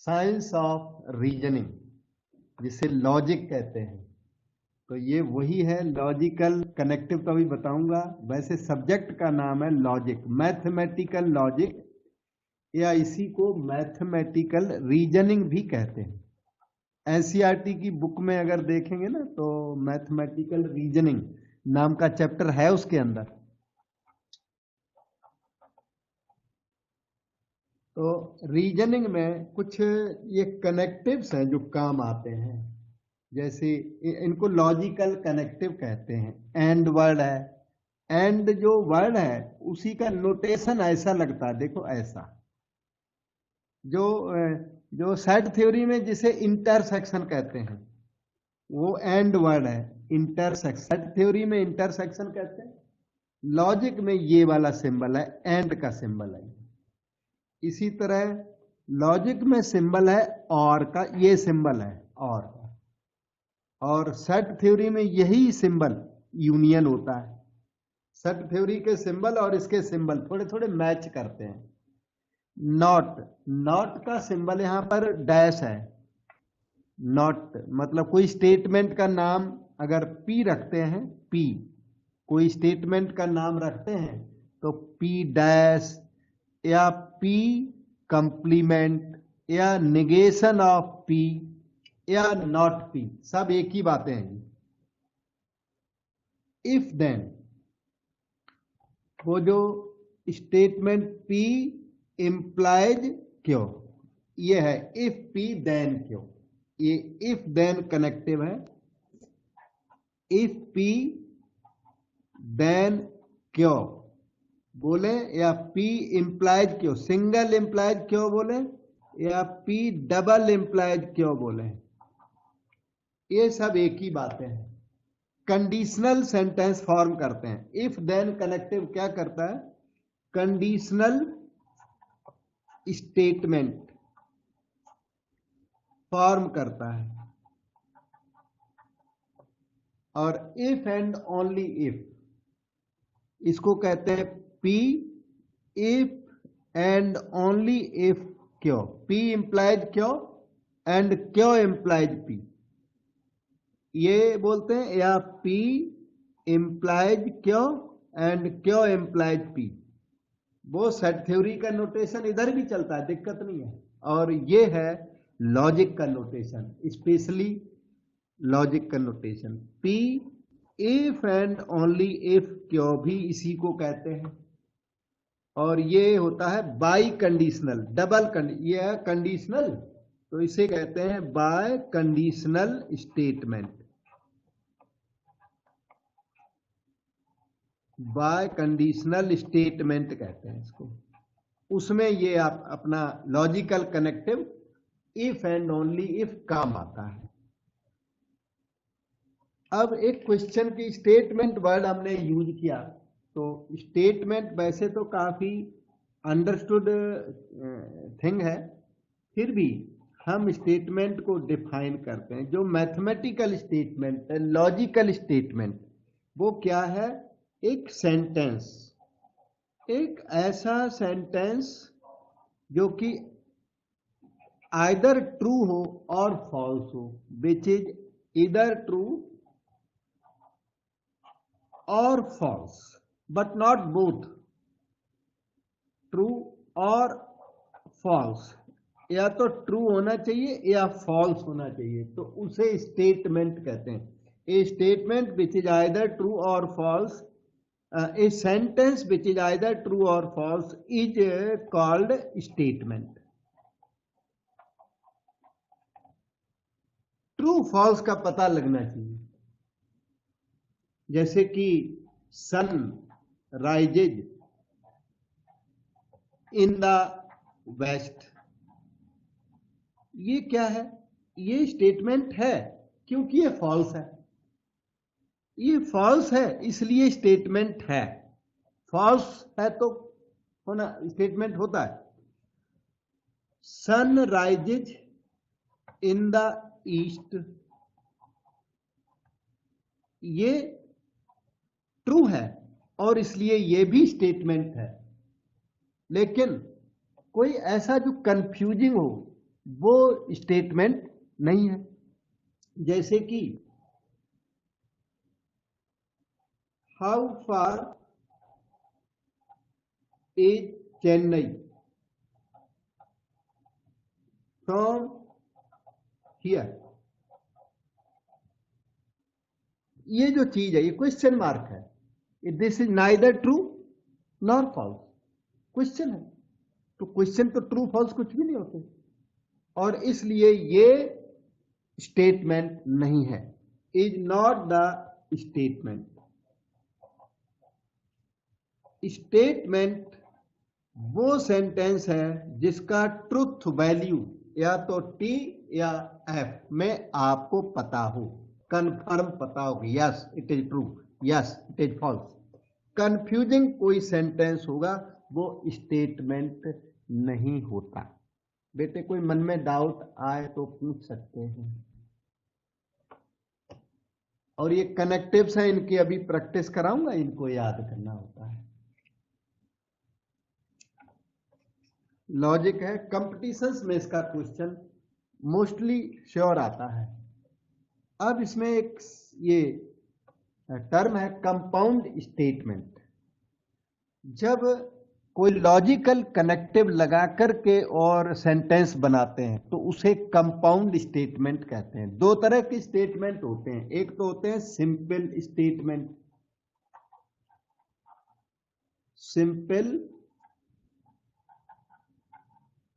Science of reasoning, जिसे logic कहते हैं। तो ये वही है, लॉजिकल कनेक्टिव तो अभी बताऊंगा। वैसे सब्जेक्ट का नाम है लॉजिक, मैथमेटिकल लॉजिक, या इसी को मैथमेटिकल रीजनिंग भी कहते हैं। एनसीईआरटी की बुक में अगर देखेंगे ना तो मैथमेटिकल रीजनिंग नाम का चैप्टर है उसके अंदर। तो रीजनिंग में कुछ ये कनेक्टिव्स हैं जो काम आते हैं, जैसे इनको लॉजिकल कनेक्टिव कहते हैं। एंड वर्ड है, एंड जो वर्ड है उसी का नोटेशन ऐसा लगता है, देखो ऐसा। जो जो सेट थ्योरी में जिसे इंटरसेक्शन कहते हैं वो एंड वर्ड है, इंटरसेक्शन। सेट थ्योरी में इंटरसेक्शन कहते हैं, लॉजिक में ये वाला सिंबल है, एंड का सिंबल है। इसी तरह लॉजिक में सिंबल है और का, ये सिंबल है और का। और सेट थ्योरी में यही सिंबल यूनियन होता है। सेट थ्योरी के सिंबल और इसके सिंबल थोड़े थोड़े मैच करते हैं। नॉट, नॉट का सिंबल यहां पर डैश है। नॉट मतलब कोई स्टेटमेंट का नाम अगर पी रखते हैं, पी कोई स्टेटमेंट का नाम रखते हैं तो पी डैश या पी कंप्लीमेंट या निगेशन ऑफ पी या नॉट पी, सब एक ही बातें हैं। इफ देन, वो जो स्टेटमेंट पी इंप्लाइज क्यों, ये है इफ पी देन क्यों, ये इफ देन कनेक्टिव है। इफ पी देन क्यों बोले, या पी इंप्लाइज क्यों, सिंगल इंप्लाइज क्यों बोले, या पी डबल इंप्लाइज क्यों बोले, ये सब एक ही बातें हैं। कंडीशनल सेंटेंस फॉर्म करते हैं। इफ देन कनेक्टिव क्या करता है, कंडीशनल स्टेटमेंट फॉर्म करता है। और इफ एंड ओनली इफ, इसको कहते हैं P if and only if क्यों, पी इंप्लाइज क्यों एंड क्यों इंप्लाइज पी, ये बोलते हैं। या पी इंप्लाइज क्यों एंड क्यों इंप्लाइज पी, वो सेट थ्योरी का नोटेशन इधर भी चलता है, दिक्कत नहीं है। और ये है लॉजिक का नोटेशन, स्पेशली लॉजिक का notation. P if and only if क्यों भी इसी को कहते हैं। और ये होता है बाय कंडीशनल, डबल ये है कंडीशनल, तो इसे कहते हैं bye conditional statement. Bye conditional statement कहते हैं इसको। उसमें ये आप अपना logical connective if and only if काम आता है। अब एक क्वेश्चन की स्टेटमेंट वर्ड हमने यूज किया, तो स्टेटमेंट वैसे तो काफी अंडरस्टूड थिंग है, फिर भी हम स्टेटमेंट को डिफाइन करते हैं। जो मैथमेटिकल स्टेटमेंट है, लॉजिकल स्टेटमेंट, वो क्या है, एक सेंटेंस, एक ऐसा सेंटेंस जो कि आइदर ट्रू हो और फॉल्स हो, विच इज इधर ट्रू और false, but not both, true और फॉल्स, या तो ट्रू होना चाहिए या फॉल्स होना चाहिए, तो उसे स्टेटमेंट कहते हैं। ए statement which is either true और false, a sentence which is either true or false is called statement. True false का पता लगना चाहिए, जैसे कि sun rises in the west, ये क्या है, ये स्टेटमेंट है क्योंकि ये फॉल्स है। ये फॉल्स है इसलिए स्टेटमेंट है, फॉल्स है तो होना स्टेटमेंट होता है। Sun rises in the east, ये ट्रू है और इसलिए ये भी स्टेटमेंट है। लेकिन कोई ऐसा जो कंफ्यूजिंग हो, वो स्टेटमेंट नहीं है। जैसे कि how far is Chennai from here, ये जो चीज है ये क्वेश्चन मार्क है। This is neither true nor false, question है। तो क्वेश्चन तो ट्रू फॉल्स कुछ भी नहीं होते, और इसलिए ये स्टेटमेंट नहीं है, is not the statement. Statement वो सेंटेंस है जिसका ट्रुथ वैल्यू या तो टी या एफ में आपको पता हो, कंफर्म पता हो, yes it is true, yes it is false. Confusing कोई सेंटेंस होगा वो स्टेटमेंट नहीं होता। बेटे कोई मन में डाउट आए तो पूछ सकते हैं। और ये कनेक्टिव्स हैं, इनकी अभी प्रैक्टिस कराऊंगा, इनको याद करना होता है। लॉजिक है, कंपटीशंस में इसका क्वेश्चन मोस्टली श्योर आता है। अब इसमें एक ये टर्म है कंपाउंड स्टेटमेंट। जब कोई लॉजिकल कनेक्टिव लगा करके और सेंटेंस बनाते हैं तो उसे कंपाउंड स्टेटमेंट कहते हैं। दो तरह के स्टेटमेंट होते हैं, एक तो होते हैं सिंपल स्टेटमेंट, सिंपल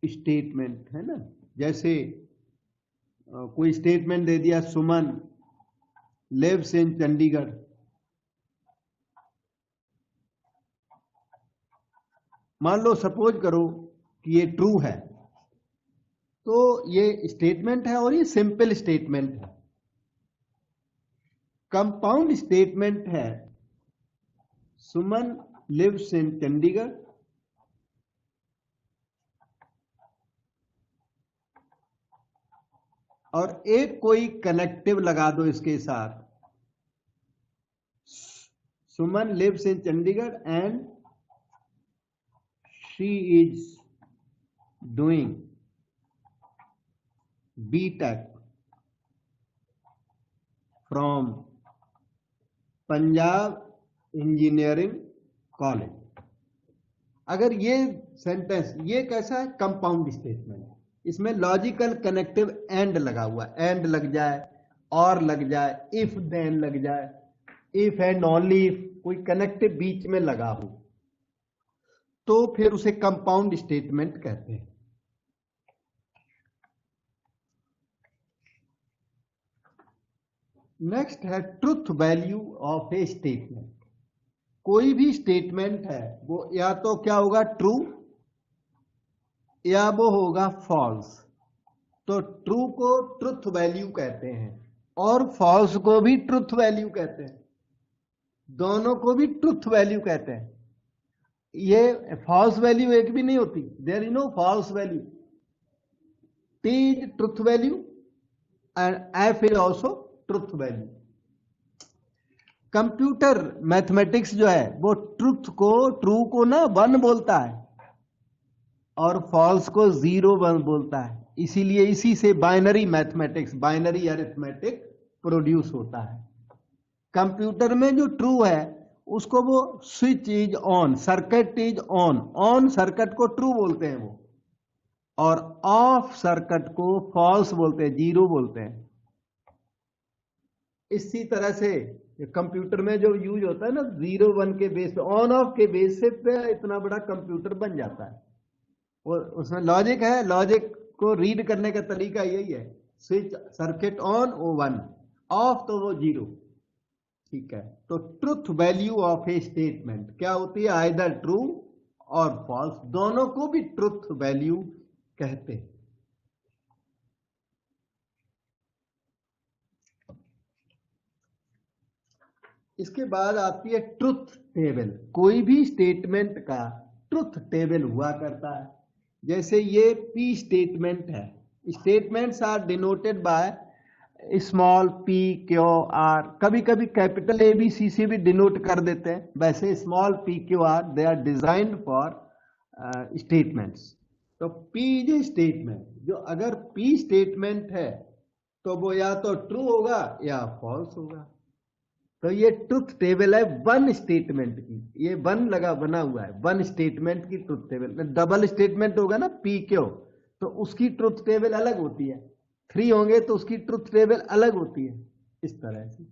स्टेटमेंट है ना। जैसे कोई स्टेटमेंट दे दिया, सुमन लिव्स इन चंडीगढ़, मान लो सपोज करो कि ये ट्रू है, तो ये स्टेटमेंट है और ये सिंपल स्टेटमेंट है। कंपाउंड स्टेटमेंट है सुमन लिव्स इन चंडीगढ़ और एक कोई कनेक्टिव लगा दो इसके साथ, Suman lives in Chandigarh and she is doing BTech from Punjab engineering college. अगर ये सेंटेंस, ये कैसा है, कंपाउंड स्टेटमेंट। इसमें लॉजिकल कनेक्टिव एंड लगा हुआ, एंड लग जाए, और लग जाए, इफ देन लग जाए, इफ एंड ओनली इफ कोई कनेक्टिव बीच में लगा हो, तो फिर उसे कंपाउंड स्टेटमेंट कहते हैं। नेक्स्ट है truth value of A statement. कोई भी स्टेटमेंट है वो या तो क्या होगा, ट्रू, या वो होगा फॉल्स। तो ट्रू को ट्रुथ वैल्यू कहते हैं और फॉल्स को भी ट्रुथ वैल्यू कहते हैं, दोनों को भी ट्रुथ वैल्यू कहते हैं। ये फॉल्स वैल्यू एक भी नहीं होती, there is no false value. T is truth value and F is also truth value. Computer mathematics जो है वो ट्रुथ को, ट्रू को ना 1 बोलता है और फॉल्स को 0 1 बोलता है। इसीलिए इसी से binary mathematics, binary arithmetic produce होता है। कंप्यूटर में जो ट्रू है उसको वो switch is on, circuit is on, on circuit को ट्रू बोलते हैं वो, और ऑफ सर्किट को फॉल्स बोलते हैं, 0 बोलते हैं। इसी तरह से कंप्यूटर में जो यूज होता है ना, 0 1 के बेस पे, ऑन ऑफ के बेस पे इतना बड़ा कंप्यूटर बन जाता है। और उसमें लॉजिक है, लॉजिक को रीड करने का तरीका यही है, स्विच सर्किट ऑन वो 1, ऑफ तो वो 0। ठीक है, तो truth value of A statement क्या होती है, आइदर ट्रू और फॉल्स, दोनों को भी ट्रुथ वैल्यू कहते हैं। इसके बाद आती है ट्रुथ टेबल। कोई भी स्टेटमेंट का ट्रुथ टेबल हुआ करता है। जैसे ये पी स्टेटमेंट है, statements are denoted by small P Q R, कभी कभी कैपिटल ए बी सी से भी डिनोट कर देते हैं। वैसे small P Q R they are designed for statements. तो P इज ए स्टेटमेंट, जो अगर P स्टेटमेंट है तो वो या तो ट्रू होगा या फॉल्स होगा। तो ये ट्रुथ टेबल है वन स्टेटमेंट की, ये वन लगा बना हुआ है वन स्टेटमेंट की ट्रुथ टेबल। डबल स्टेटमेंट होगा ना P क्यों, तो उसकी ट्रुथ टेबल अलग होती है, 3 होंगे तो उसकी ट्रुथ टेबल अलग होती है, इस तरह से।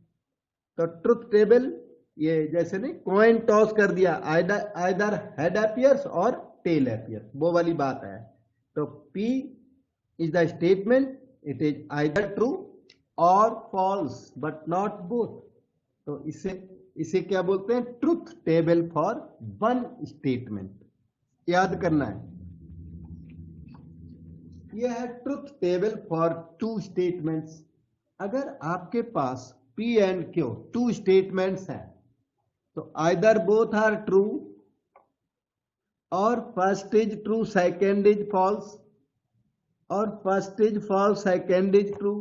तो ट्रुथ टेबल ये जैसे नहीं कॉइन टॉस कर दिया, आइदर हेड अपीयर्स और टेल अपीयर्स, वो वाली बात है। तो P is the statement, it is either true और फॉल्स बट नॉट बोथ। तो इसे क्या बोलते हैं, truth table for one statement, याद करना है। यह है truth table for two statements. अगर आपके पास P and Q two statements हैं तो आइदर बोथ आर ट्रू और first is true second is false, और first is false second is true,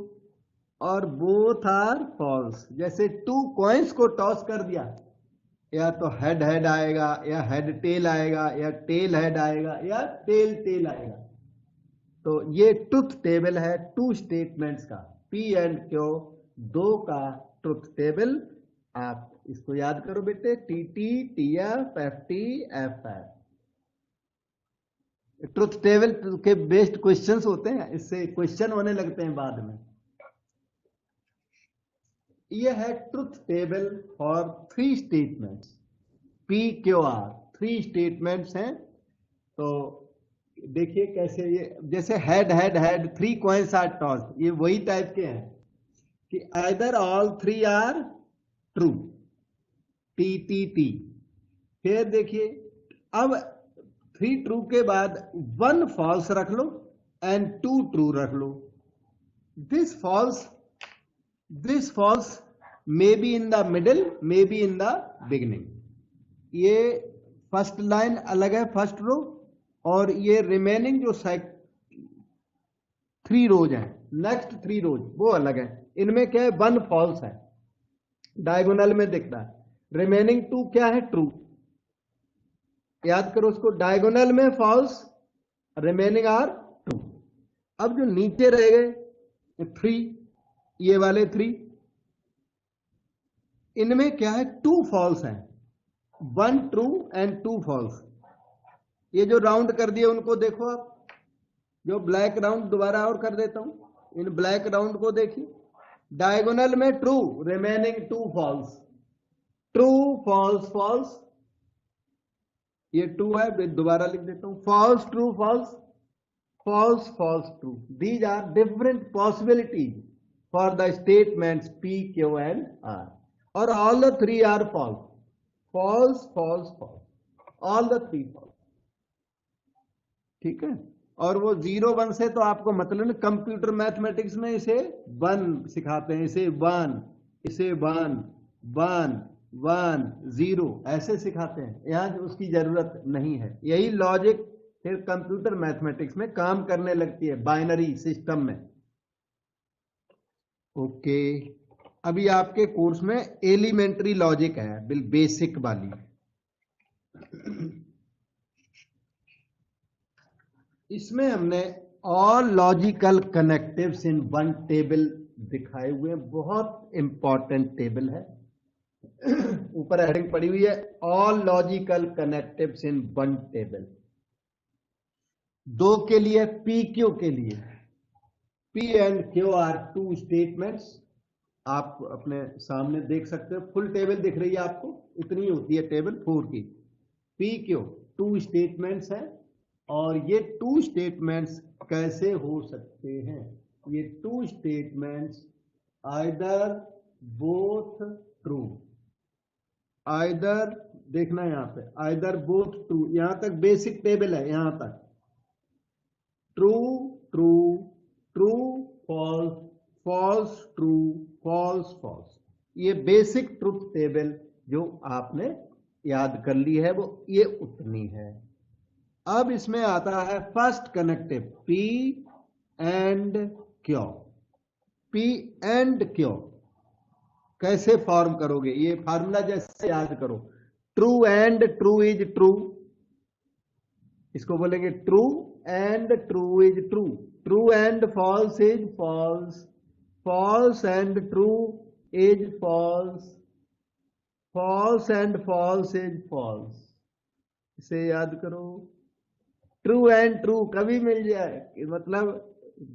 और बोथ आर फॉल्स। जैसे 2 कॉइन्स को टॉस कर दिया, या तो हेड हेड आएगा या हेड टेल आएगा या टेल हेड आएगा या टेल टेल आएगा। तो ये ट्रुथ टेबल है टू स्टेटमेंट्स का, P एंड Q दो का ट्रुथ टेबल। आप इसको याद करो बेटे, TT, TF, FT, FF। Truth table के बेस्ड क्वेश्चंस होते हैं, इससे क्वेश्चन होने लगते हैं बाद में। यह है truth table for 3 statements, P Q R 3 statements हैं। तो देखिए कैसे, ये जैसे head head head 3 coins are tossed, ये वही टाइप के हैं कि either all 3 are true, TTT। फिर देखिए अब 3 ट्रू के बाद 1 फॉल्स रख लो एंड 2 ट्रू रख लो। This false may be in the middle, may be in the beginning. ये फर्स्ट लाइन अलग है, फर्स्ट रो, और ये रिमेनिंग जो 3 रोज हैं, नेक्स्ट 3 रोज वो अलग है। इनमें क्या है, 1 फॉल्स है, डायगोनल में दिख रहा है। रिमेनिंग 2 क्या है, ट्रू। याद करो उसको, डायगोनल में फॉल्स, रिमेनिंग आर ट्रू। अब जो नीचे रह गए 3, ये वाले 3, इनमें क्या है, 2 फॉल्स हैं, 1 ट्रू एंड 2 फॉल्स। ये जो राउंड कर दिए उनको देखो आप, जो ब्लैक राउंड दोबारा और कर देता हूं, इन ब्लैक राउंड को देखिए। डायगोनल में true, remaining 2 false, true false false, ये 2 है, दोबारा लिख देता हूं, false true false, false false true. These are different possibilities for the statements P Q and R, और all the 3 are false, false false false, all the 3 false. ठीक है, और वो 0 1 से तो आपको मतलब कंप्यूटर मैथमेटिक्स में इसे 1 सिखाते हैं, इसे 1, इसे 1 1 1 0 ऐसे सिखाते हैं, यहां उसकी जरूरत नहीं है। यही लॉजिक फिर कंप्यूटर मैथमेटिक्स में काम करने लगती है, बाइनरी सिस्टम में। ओके, अभी आपके कोर्स में एलिमेंट्री लॉजिक है, बेसिक वाली। इसमें हमने all logical connectives in one table दिखाए हुए हैं, बहुत इंपॉर्टेंट टेबल है। ऊपर हेडिंग पड़ी हुई है, all logical connectives in one table. 2 के लिए, P Q के लिए, P and Q are 2 statements. आप अपने सामने देख सकते हो, फुल टेबल दिख रही है आपको, इतनी होती है टेबल 4 की। P Q 2 स्टेटमेंट्स हैं, और ये 2 स्टेटमेंट्स कैसे हो सकते हैं, ये 2 statements either both true, either देखना यहां पे, आइदर बोथ ट्रू, यहां तक बेसिक टेबल है, यहां तक true true true false false true false false. ये बेसिक ट्रुथ टेबल जो आपने याद कर ली है वो ये उतनी है। अब इसमें आता है first connective, P and Q। P and Q कैसे फॉर्म करोगे, ये फार्मूला जैसे याद करो, true and true is true, इसको बोलेंगे true and true is true. True and false is false. False and true is false. False and false is false. इसे याद करो. ट्रू एंड ट्रू कभी मिल जाए, मतलब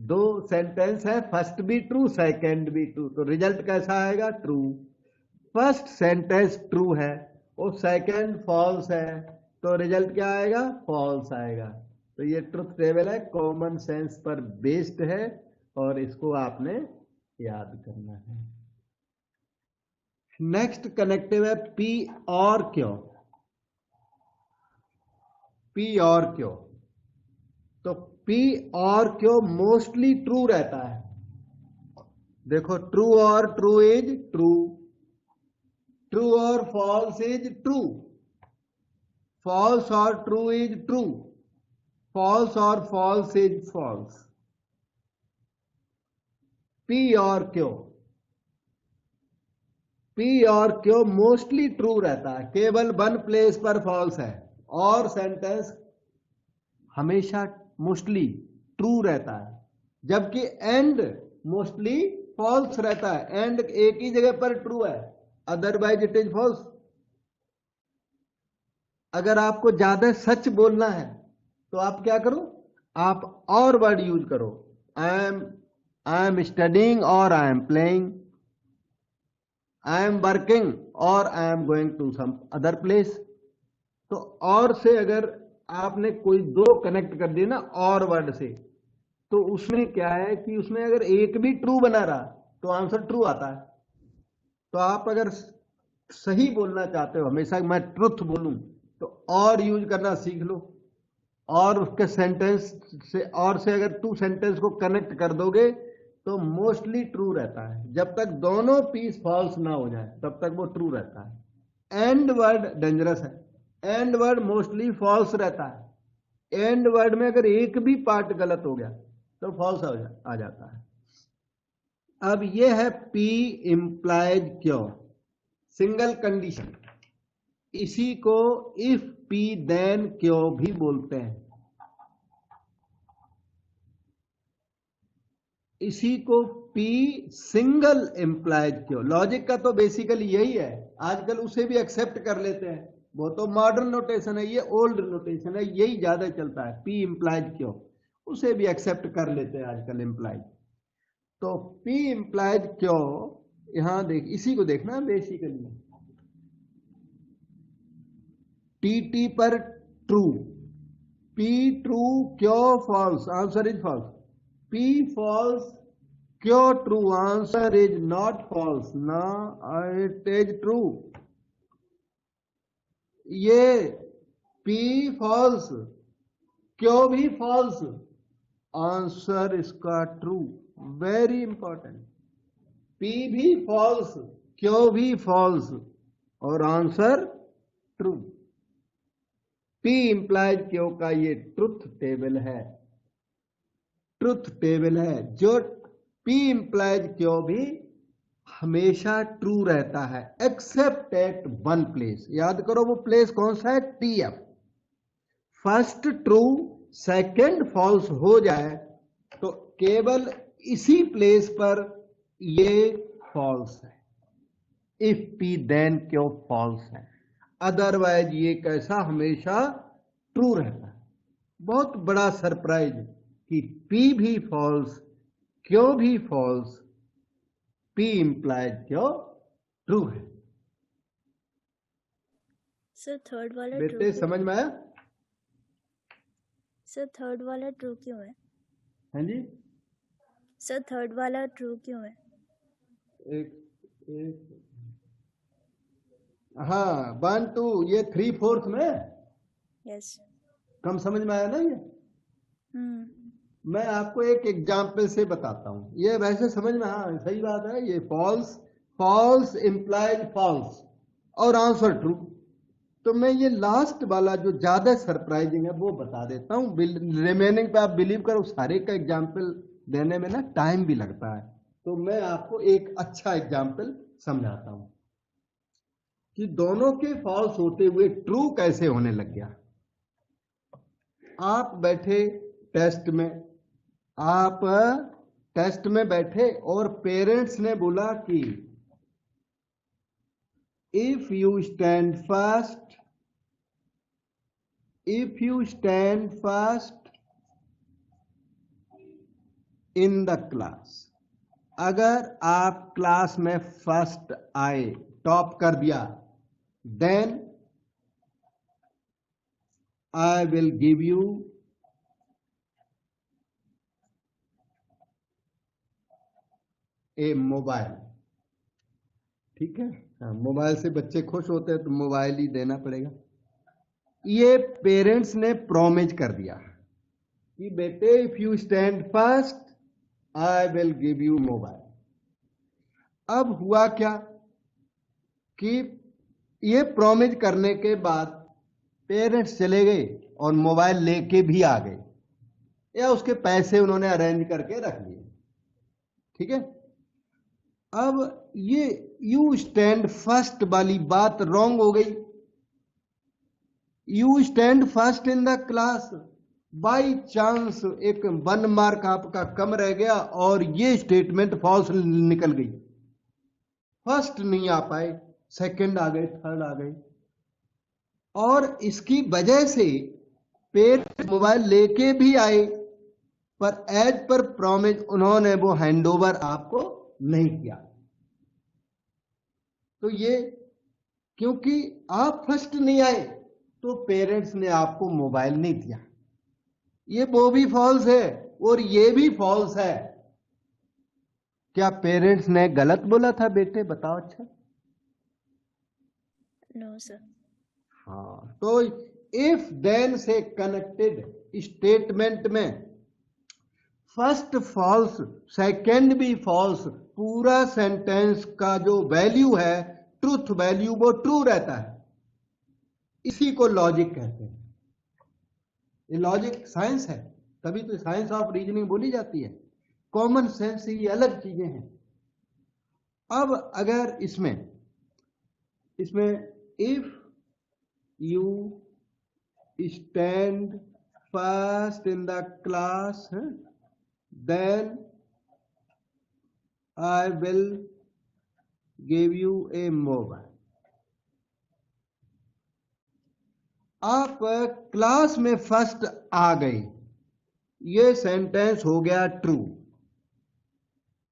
दो सेंटेंस है, फर्स्ट भी ट्रू सेकंड भी ट्रू, तो रिजल्ट कैसा आएगा? ट्रू. फर्स्ट सेंटेंस ट्रू है और सेकंड फॉल्स है, तो रिजल्ट क्या आएगा? फॉल्स आएगा. तो ये ट्रुथ टेबल है, कॉमन सेंस पर बेस्ड है और इसको आपने याद करना है. नेक्स्ट कनेक्टिव है पी और क्यों. पी और क्यों, तो पी और क्यों मोस्टली ट्रू रहता है. देखो, ट्रू और ट्रू इज ट्रू, ट्रू और फॉल्स इज ट्रू, फॉल्स और ट्रू इज ट्रू, फॉल्स और फॉल्स इज फॉल्स. पी और क्यों, पी और क्यों मोस्टली ट्रू रहता है, केवल वन प्लेस पर फॉल्स है, और सेंटेंस हमेशा मोस्टली ट्रू रहता है, जबकि एंड मोस्टली फॉल्स रहता है. एंड एक ही जगह पर ट्रू है, अदरवाइज इट इज फॉल्स. अगर आपको ज्यादा सच बोलना है तो आप क्या करो, आप और वर्ड यूज करो. आई एम स्टडिंग और I am playing, I am working और I am going to some other place. तो और से अगर आपने कोई दो कनेक्ट कर दिए ना और वर्ड से, तो उसमें क्या है कि उसमें अगर एक भी ट्रू बना रहा तो आंसर ट्रू आता है. तो आप अगर सही बोलना चाहते हो, हमेशा मैं ट्रुथ बोलूं, तो और यूज करना सीख लो. और उसके सेंटेंस से और से अगर टू सेंटेंस को कनेक्ट कर दोगे तो मोस्टली ट्रू रहता है. जब तक दोनों पीस फॉल्स ना हो जाए तब तक वो ट्रू रहता है. एंड वर्ड डेंजरस है, एंड वर्ड मोस्टली फॉल्स रहता है. एंड वर्ड में अगर एक भी पार्ट गलत हो गया तो फॉल्स आ जाता है. अब ये है पी इंप्लाइज क्यों, सिंगल कंडीशन. इसी को इफ पी देन क्यों भी बोलते हैं. इसी को पी सिंगल इंप्लाइज क्यों. लॉजिक का तो बेसिकली यही है, आजकल उसे भी एक्सेप्ट कर लेते हैं, वो तो मॉडर्न नोटेशन है, ये ओल्ड नोटेशन है, यही ज्यादा चलता है. पी इंप्लाइज क्यों, उसे भी एक्सेप्ट कर लेते हैं आजकल इंप्लाइज. तो पी इंप्लाइज क्यों, यहां देख, इसी को देखना बेसिकली. टी पर true, P true Q false, answer is false. P false Q true, answer is not false, ना इट इज ट्रू. ये पी फॉल्स क्यों भी फॉल्स, आंसर इसका ट्रू. Very important. पी भी फॉल्स क्यों भी false और answer true. P implies क्यों का ये ट्रुथ टेबल है, ट्रुथ टेबल है. जो पी इंप्लाइज क्यों भी हमेशा ट्रू रहता है एक्सेप्ट एट वन प्लेस. याद करो वो प्लेस कौन सा है, TF. First true second false हो जाए तो केवल इसी प्लेस पर ये फॉल्स है. इफ पी देन क्यों फॉल्स है, अदरवाइज ये कैसा हमेशा ट्रू रहता है. बहुत बड़ा सरप्राइज कि पी भी फॉल्स क्यों भी फॉल्स, पी इंप्लाइज क्यों ट्रू है. सर थर्ड वाला बेटे समझ में आया? सर थर्ड वाला ट्रू क्यों है? हाँ जी सर थर्ड वाला ट्रू क्यों है? एक हाँ 1 2 ये 3/4 में. यस. कम समझ में आया ना ये? मैं आपको एक एग्जाम्पल से बताता हूं. ये वैसे समझ में, हाँ सही बात है, ये फॉल्स फॉल्स इंप्लाइज फॉल्स और आंसर ट्रू. तो मैं ये लास्ट वाला जो ज्यादा सरप्राइजिंग है वो बता देता हूं. रिमेनिंग पे आप बिलीव करो सारे का एग्जाम्पल देने में ना टाइम भी लगता है. तो मैं आपको एक अच्छा एग्जाम्पल समझाता हूं कि दोनों के फॉल्स होते हुए ट्रू कैसे होने लग गया. आप बैठे टेस्ट में, आप टेस्ट में बैठे और पेरेंट्स ने बोला कि if you stand first in the class, अगर आप क्लास में फर्स्ट आए, टॉप कर दिया, then I will give you a mobile. ठीक है, मोबाइल से बच्चे खुश होते हैं तो मोबाइल ही देना पड़ेगा। ये पेरेंट्स ने प्रॉमिस कर दिया कि बेटे if you stand first I will give you mobile. अब हुआ क्या कि ये प्रॉमिस करने के बाद पेरेंट्स चले गए और मोबाइल लेके भी आ गए, या उसके पैसे उन्होंने अरेंज करके रख लिए। ठीक है, अब ये यू स्टैंड फर्स्ट वाली बात रॉन्ग हो गई। You stand first in the class, by chance एक 1 मार्क आपका कम रह गया और ये स्टेटमेंट फॉल्स निकल गई। फर्स्ट नहीं आ पाए, सेकंड आ गए, थर्ड आ गए, और इसकी वजह से पेरेंट्स मोबाइल लेके भी आए, पर एज पर प्रॉमिस उन्होंने वो हैंडओवर आपको नहीं किया। तो ये क्योंकि आप फर्स्ट नहीं आए तो पेरेंट्स ने आपको मोबाइल नहीं दिया। ये वो भी फॉल्स है और ये भी फॉल्स है। क्या पेरेंट्स ने गलत बोला था बेटे, बताओ। अच्छा, नो सर। हाँ, तो इफ देन से कनेक्टेड स्टेटमेंट में फर्स्ट फॉल्स, सेकंड भी फॉल्स, पूरा सेंटेंस का जो वैल्यू है, ट्रूथ वैल्यू, वो ट्रू रहता है। इसी को लॉजिक कहते हैं। ये लॉजिक साइंस है, तभी तो साइंस ऑफ रीजनिंग बोली जाती है। कॉमन सेंस ये अलग चीजें हैं। अब अगर इसमें if you stand first in the class then I will give you a mobile. आप क्लास में फर्स्ट आ गए, ये सेंटेंस हो गया ट्रू,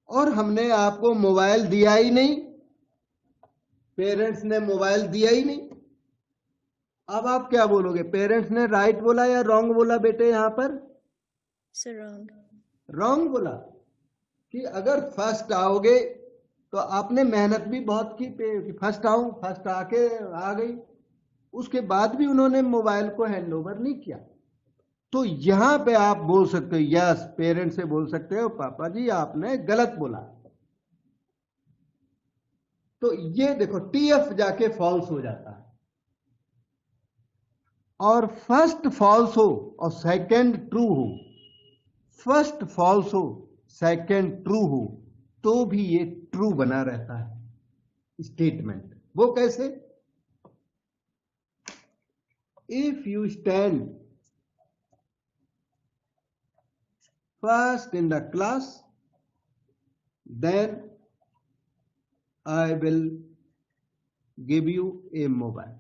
और हमने आपको मोबाइल दिया ही नहीं, पेरेंट्स ने मोबाइल दिया ही नहीं। अब आप क्या बोलोगे, पेरेंट्स ने राइट बोला या रॉन्ग बोला बेटे? यहां पर सर रॉन्ग। रॉन्ग बोला कि अगर फर्स्ट आओगे तो आपने मेहनत भी बहुत की, फर्स्ट आऊं, फर्स्ट आके आ गई, उसके बाद भी उन्होंने मोबाइल को हैंडओवर नहीं किया। तो यहां पे आप बोल सकते हो, यस, पेरेंट्स से बोल सकते हो पापा जी आपने गलत बोला। तो ये देखो टीएफ जाके फॉल्स हो जाता है, और फर्स्ट फॉल्स हो और सेकंड ट्रू हो, फर्स्ट फॉल्स हो सेकंड ट्रू हो, तो भी ये ट्रू बना रहता है स्टेटमेंट। वो कैसे? If you stand first in the class then I will give you a mobile.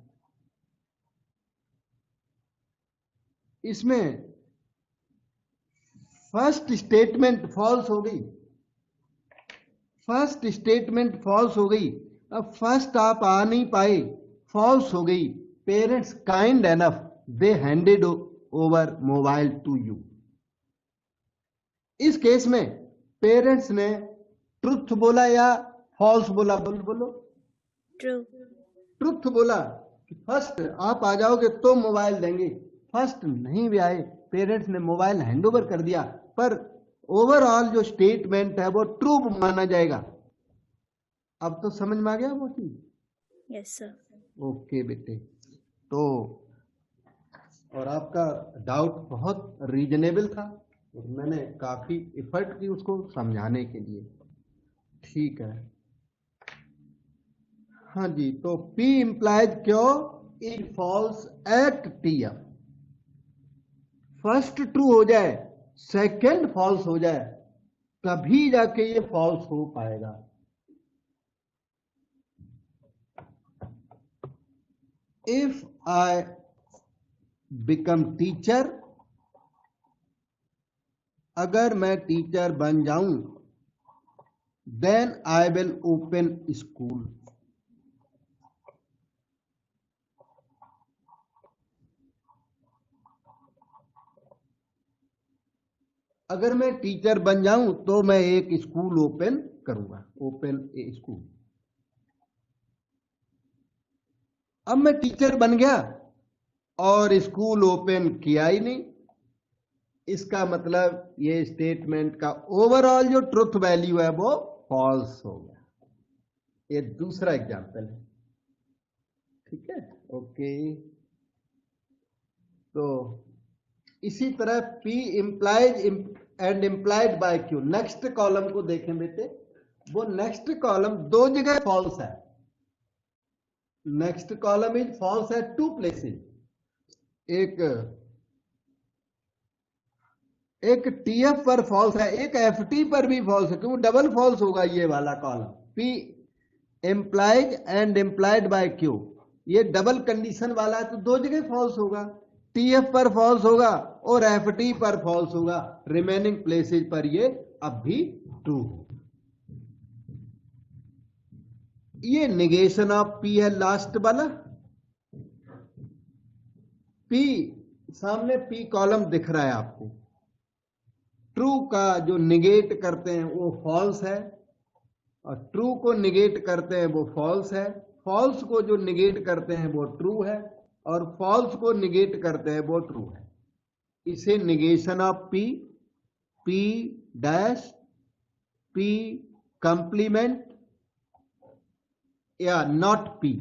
इसमें फर्स्ट स्टेटमेंट फॉल्स हो गई, फर्स्ट स्टेटमेंट फॉल्स हो गई। अब फर्स्ट आप आ नहीं पाए, फॉल्स हो गई। Parents kind enough, they handed over mobile to you. इस केस में पेरेंट्स ने ट्रुथ बोला या फॉल्स बोला? बोलो। ट्रू। ट्रुथ बोला कि फर्स्ट आप आ जाओगे तो मोबाइल देंगे। फर्स्ट नहीं भी आए, पेरेंट्स ने मोबाइल हैंडओवर कर दिया, पर ओवरऑल जो स्टेटमेंट है वो ट्रू माना जाएगा। अब तो समझ में आ गया वो चीज? Yes sir. ओके बेटे, तो और आपका डाउट बहुत रीजनेबल था, और मैंने काफी एफर्ट की उसको समझाने के लिए। ठीक है, हाँ जी, तो P implies Q in false at T F. First true हो जाए सेकंड फॉल्स हो जाए तभी जाके ये फॉल्स हो पाएगा। इफ आई बिकम टीचर, अगर मैं टीचर बन जाऊं, then I will open school. अगर मैं टीचर बन जाऊं तो मैं एक स्कूल ओपन करूंगा, ओपन ए स्कूल। अब मैं टीचर बन गया और स्कूल ओपन किया ही नहीं, इसका मतलब ये स्टेटमेंट का ओवरऑल जो ट्रुथ वैल्यू है वो फॉल्स हो गया। ये दूसरा एग्जांपल है, ठीक है, ओके। तो इसी तरह P implies and implied by Q, next column को देखें बेटे, वो नेक्स्ट कॉलम दो जगह फॉल्स है। Next column is false at two places. एक TF पर फॉल्स है, एक FT पर भी फॉल्स है, क्यों डबल फॉल्स होगा ये वाला column. P implies and implied by Q, ये डबल कंडीशन वाला है तो दो जगह फॉल्स होगा। TF पर फॉल्स होगा और FT पर फॉल्स होगा, रिमेनिंग प्लेसेस पर ये अब भी ट्रू होगा। ये निगेशन ऑफ P है लास्ट वाला। P सामने P कॉलम दिख रहा है आपको, ट्रू का जो निगेट करते हैं वो फॉल्स है और ट्रू को निगेट करते हैं वो फॉल्स है। फॉल्स को जो निगेट करते हैं वो ट्रू है और फॉल्स को निगेट करते हैं वो ट्रू है। इसे negation of P, P dash, P complement या नॉट P,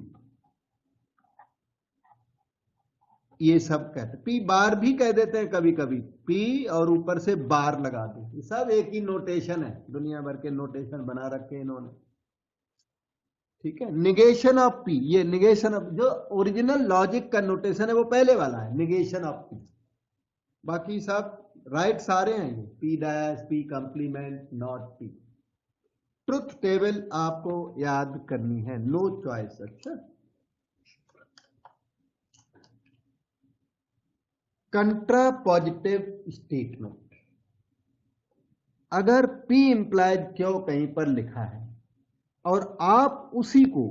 ये सब कहते हैं। P बार भी कह देते हैं कभी कभी, P और ऊपर से बार लगा दे, सब एक ही नोटेशन है, दुनिया भर के नोटेशन बना रखे हैं इन्होंने, ठीक है। निगेशन ऑफ P, ये निगेशन ऑफ, जो ओरिजिनल लॉजिक का नोटेशन है वो पहले वाला है, निगेशन ऑफ P। बाकी सब राइट सारे हैं, P dash, P complement, not P। Truth table आपको याद करनी है, नो चॉइस। अच्छा, कंट्रापॉजिटिव स्टेटमेंट, अगर P इंप्लाइड Q कहीं पर लिखा है और आप उसी को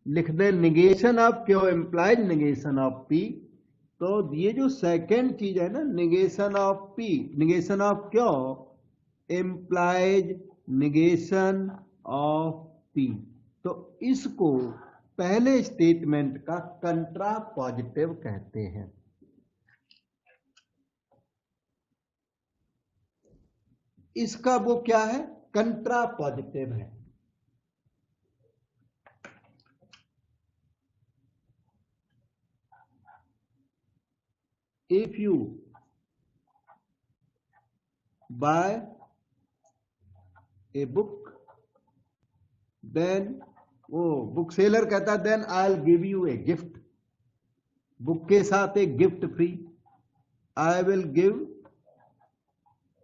लिख दें negation of Q implied negation of P, तो ये जो सेकंड चीज है ना, negation of P, negation of Q implies negation of P, तो इसको पहले स्टेटमेंट का कंट्रापॉजिटिव कहते हैं। इसका वो क्या है, कंट्रापॉजिटिव है। If you buy a book, then वो बुक सेलर कहता है then I will give you a gift, book के साथ एक gift free, I will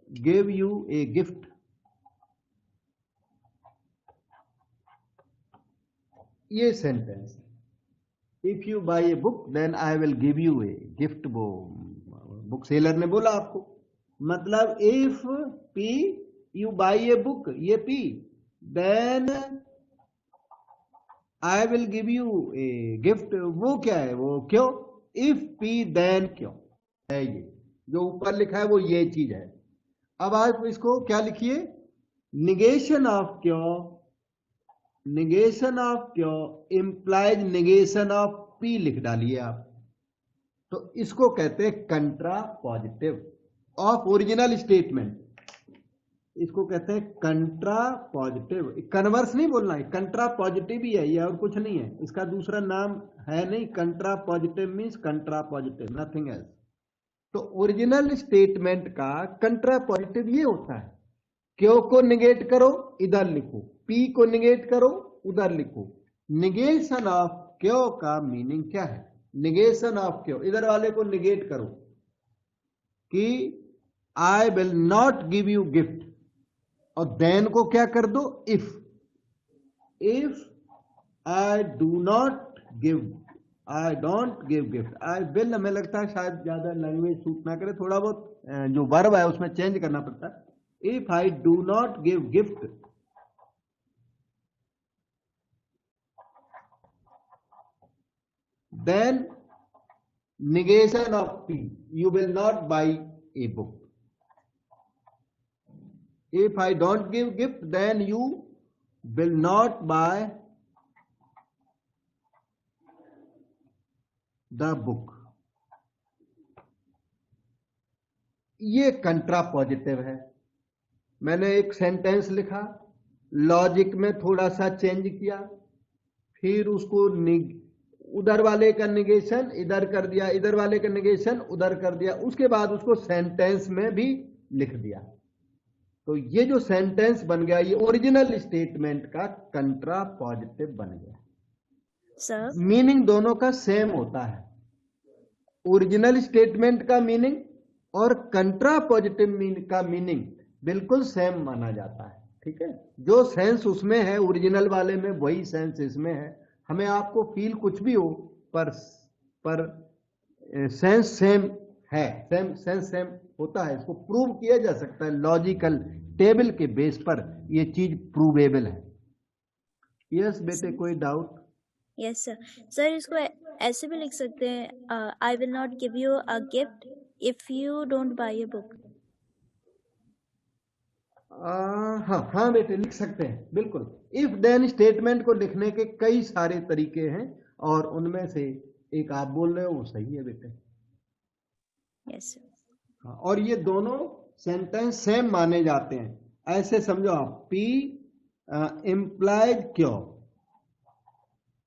give you a gift. ये sentence, if you buy a book then I will give you a gift, वो book seller ने बोला आपको। मतलब if P you buy a book, ये P, then I will give you a gift, वो क्या है, वो क्यों, इफ P देन क्यों है, ये जो ऊपर लिखा है वो ये चीज है। अब आप इसको क्या लिखिए, निगेशन ऑफ क्यों, negation of Q implies negation of P लिख डालिए आप, तो इसको कहते हैं कंट्रापॉजिटिव ऑफ ओरिजिनल स्टेटमेंट, इसको कहते हैं कंट्रापॉजिटिव। कन्वर्स नहीं बोलना है, कंट्रापॉजिटिव ही है ये, और कुछ नहीं है, इसका दूसरा नाम है नहीं। कंट्रापॉजिटिव मींस कंट्रापॉजिटिव, नथिंग एल्स। तो ओरिजिनल स्टेटमेंट का कंट्रापॉजिटिव ये होता है, क्यों को निगेट करो इधर लिखो, P को निगेट करो उधर लिखो। निगेशन ऑफ क्यों का मीनिंग क्या है, निगेशन ऑफ क्यों, इधर वाले को निगेट करो कि I will not give you gift, और देन को क्या कर दो, if I do not give, I don't give gift. I will हमें लगता है शायद ज्यादा लैंग्वेज सूट ना करे, थोड़ा बहुत जो वर्ब है उसमें चेंज करना पड़ता है। If I do not give gift, then negation of P, you will not buy a book. If I don't give gift, then you will not buy the book. ये कंट्रा पॉजिटिव है। मैंने एक sentence लिखा, logic में थोड़ा सा change किया, फिर उसको उधर वाले का निगेशन इधर कर दिया, इधर वाले का निगेशन उधर कर दिया, उसके बाद उसको सेंटेंस में भी लिख दिया। तो ये जो सेंटेंस बन गया, ये ओरिजिनल स्टेटमेंट का कंट्रा पॉजिटिव बन गया। सर मीनिंग दोनों का सेम होता है, ओरिजिनल स्टेटमेंट का मीनिंग और कंट्रा पॉजिटिव का मीनिंग बिल्कुल सेम माना जाता है। ठीक है, जो सेंस उसमें है ओरिजिनल वाले में, वही सेंस इसमें है। हमें आपको फील कुछ भी हो, पर सेंस सेम है, सेंस सेम होता है। इसको प्रूव किया जा सकता है, लॉजिकल टेबल के बेस पर ये चीज प्रूवेबल है। यस बेटे, कोई डाउट? Yes sir. सर इसको ऐसे भी लिख सकते हैं, I will not give you a gift if you don't buy a book. हाँ बेटे, लिख सकते हैं बिल्कुल। इफ देन स्टेटमेंट को लिखने के कई सारे तरीके हैं, और उनमें से एक आप बोल रहे हो वो सही है बेटे। Yes sir. हाँ, और ये दोनों सेंटेंस सेम माने जाते हैं। ऐसे समझो आप, P implies Q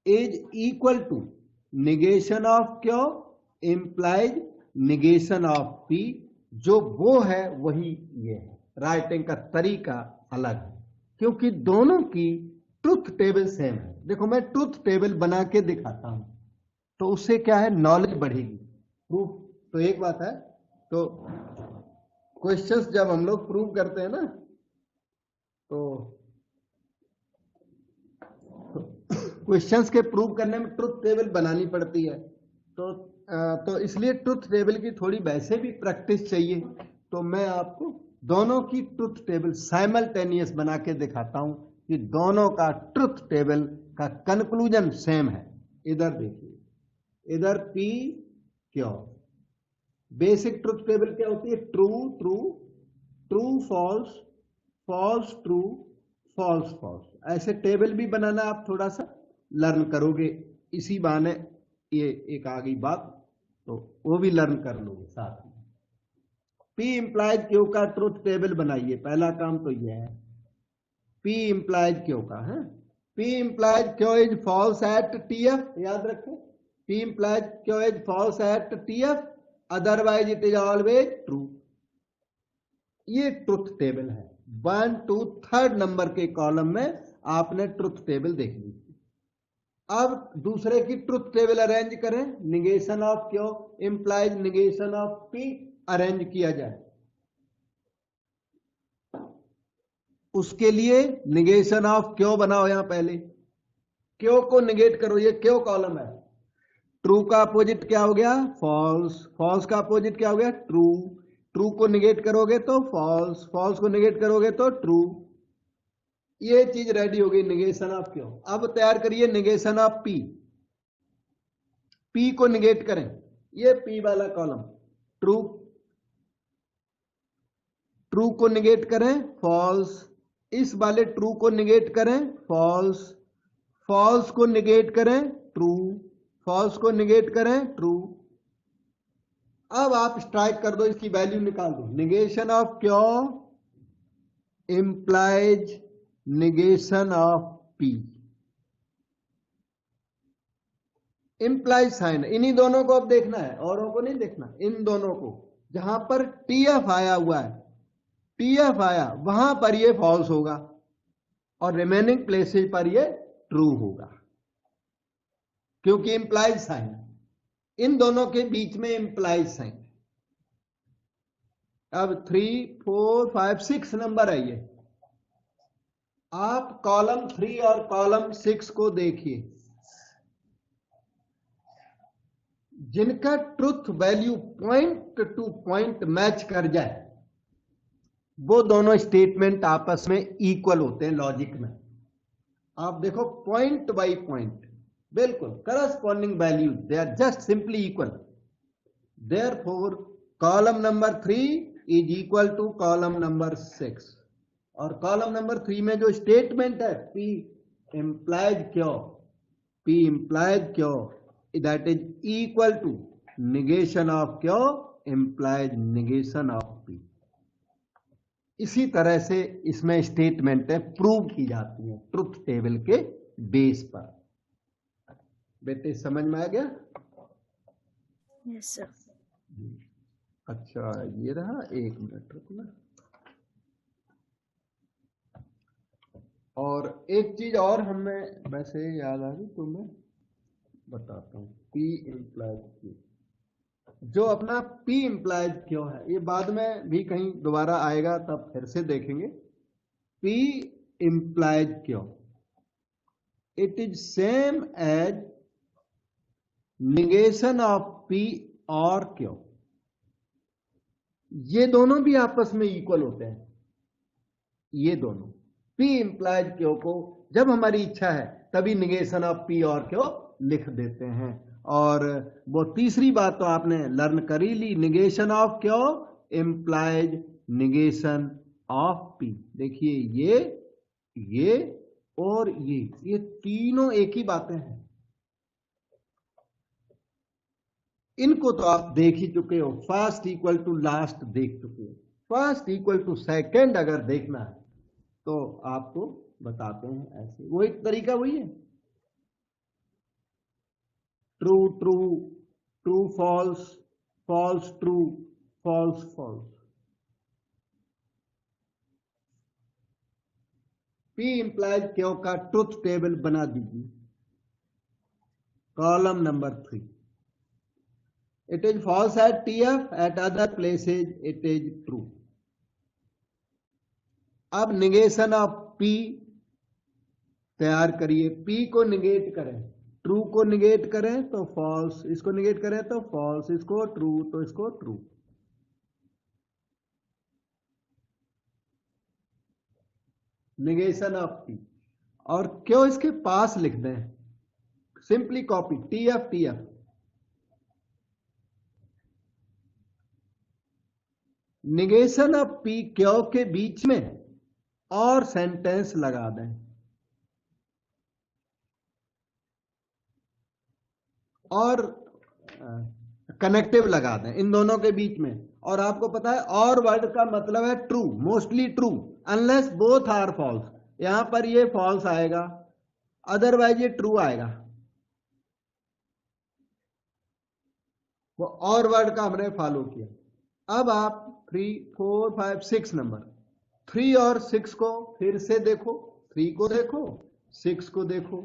is equal to negation of Q implies negation of P, जो वो है वही ये है। राइटिंग का तरीका अलग है, क्योंकि दोनों की ट्रुथ टेबल सेम है। देखो, मैं ट्रुथ टेबल बना के दिखाता हूं, तो उससे क्या है, नॉलेज बढ़ेगी। प्रूफ तो एक बात है, तो क्वेश्चंस जब हम लोग प्रूव करते हैं ना, तो क्वेश्चंस के प्रूव करने में ट्रुथ टेबल बनानी पड़ती है। तो इसलिए ट्रुथ टेबल की थोड़ी वैसे भी प्रैक्टिस चाहिए। तो मैं आपको दोनों की ट्रुथ टेबल साइमल्टेनियस बना के दिखाता हूं कि दोनों का ट्रुथ टेबल का कंक्लूजन सेम है। इधर देखिए, इधर P क्यों, बेसिक ट्रुथ टेबल क्या होती है, true true, true false, false true, false false. ऐसे टेबल भी बनाना आप थोड़ा सा लर्न करोगे, इसी बहाने ये एक आ गई बात, तो वो भी लर्न कर लोगे साथ में। P इंप्लाइज क्यों का ट्रुथ टेबल बनाइए, पहला काम तो यह है। P इंप्लाइज क्यों का है, P implies Q is false at TF, याद रखें, P implies Q is false at TF, otherwise it is always true. ये ट्रुथ टेबल है। 1 to 3rd नंबर के कॉलम में आपने ट्रुथ टेबल देख ली। अब दूसरे की ट्रुथ टेबल अरेंज करें, negation of Q implies negation of P arrange किया जाए। उसके लिए निगेशन ऑफ क्यों बनाओ, यहां पहले क्यों को निगेट करो, ये क्यों कॉलम है। ट्रू का अपोजिट क्या हो गया, फॉल्स, फॉल्स का अपोजिट क्या हो गया, ट्रू, ट्रू को निगेट करोगे तो फॉल्स, फॉल्स को निगेट करोगे तो ट्रू। ये चीज रेडी हो गई, निगेशन ऑफ क्यों। अब तैयार करिए निगेशन ऑफ P, P को निगेट करें, ये P वाला कॉलम, ट्रू, ट्रू को निगेट करें फॉल्स, इस वाले ट्रू को निगेट करें फॉल्स, फॉल्स को निगेट करें ट्रू, फॉल्स को निगेट करें ट्रू। अब आप स्ट्राइक कर दो, इसकी वैल्यू निकाल दो। Negation of Q implies negation of P, implies sign, इन्हीं दोनों को अब देखना है, औरों को नहीं देखना, इन दोनों को। जहां पर TF आया हुआ है, TF आया, वहां पर ये फॉल्स होगा और रिमेनिंग प्लेसेज पर ये ट्रू होगा, क्योंकि इंप्लाइज साइन, इन दोनों के बीच में इंप्लाइज साइन। अब 3, 4, 5, 6 नंबर है ये। आप कॉलम 3 और कॉलम 6 को देखिए, जिनका truth value point two point match कर जाए वो दोनों स्टेटमेंट आपस में इक्वल होते हैं लॉजिक में। आप देखो पॉइंट बाय पॉइंट बिल्कुल corresponding value, they are just simply equal. Therefore column number 3 is equal to column number 6, और कॉलम नंबर 3 में जो स्टेटमेंट है P implied Q, P implied Q, that is equal to negation of Q implies negation of P। इसी तरह से इसमें statement है prove की जाती है ट्रुथ टेबल के बेस पर। बेटे समझ में आ गया? Yes, sir. अच्छा ये रहा, 1 मिनट रुकना। और एक चीज और हमें वैसे याद आ गई तो मैं बताता हूँ। P implied Q, जो अपना P implied Q है ये बाद में भी कहीं दोबारा आएगा तब फिर से देखेंगे। P implied Q, it is same as negation of P और Q। ये दोनों भी आपस में इक्वल होते हैं। ये दोनों P implied Q को जब हमारी इच्छा है तभी निगेशन ऑफ P और Q लिख देते हैं। और वो तीसरी बात तो आपने लर्न कर ही ली, negation of Q implies negation of P। देखिए ये और ये तीनों एक ही बातें हैं। इनको तो आप देख ही चुके हो, फर्स्ट इक्वल टू लास्ट देख चुके हो। फर्स्ट इक्वल टू सेकंड अगर देखना है तो आपको बताते हैं ऐसे, वो एक तरीका वही है। True true, true false, false true, false false. P implies Q का ट्रुथ टेबल बना दीजिए। Column number 3, it is false at TF, at other places it is true। अब निगेशन ऑफ P तैयार करिए। P को निगेट करें, true को negate करें तो फॉल्स, इसको निगेट करें तो फॉल्स, इसको ट्रू तो इसको ट्रू। निगेशन ऑफ P, और क्यों इसके पास लिख दें, simply copy TF TF। Negation of P क्यों के बीच में और सेंटेंस लगा दें, और कनेक्टिव लगा दें इन दोनों के बीच में। और आपको पता है और वर्ड का मतलब है true, mostly true, unless both are false. यहां पर ये फॉल्स आएगा, अदरवाइज ये ट्रू आएगा। वो और वर्ड का हमने फॉलो किया। अब आप 3, 4, 5, 6 नंबर 3 और 6 को फिर से देखो, 3 को देखो, 6 को देखो।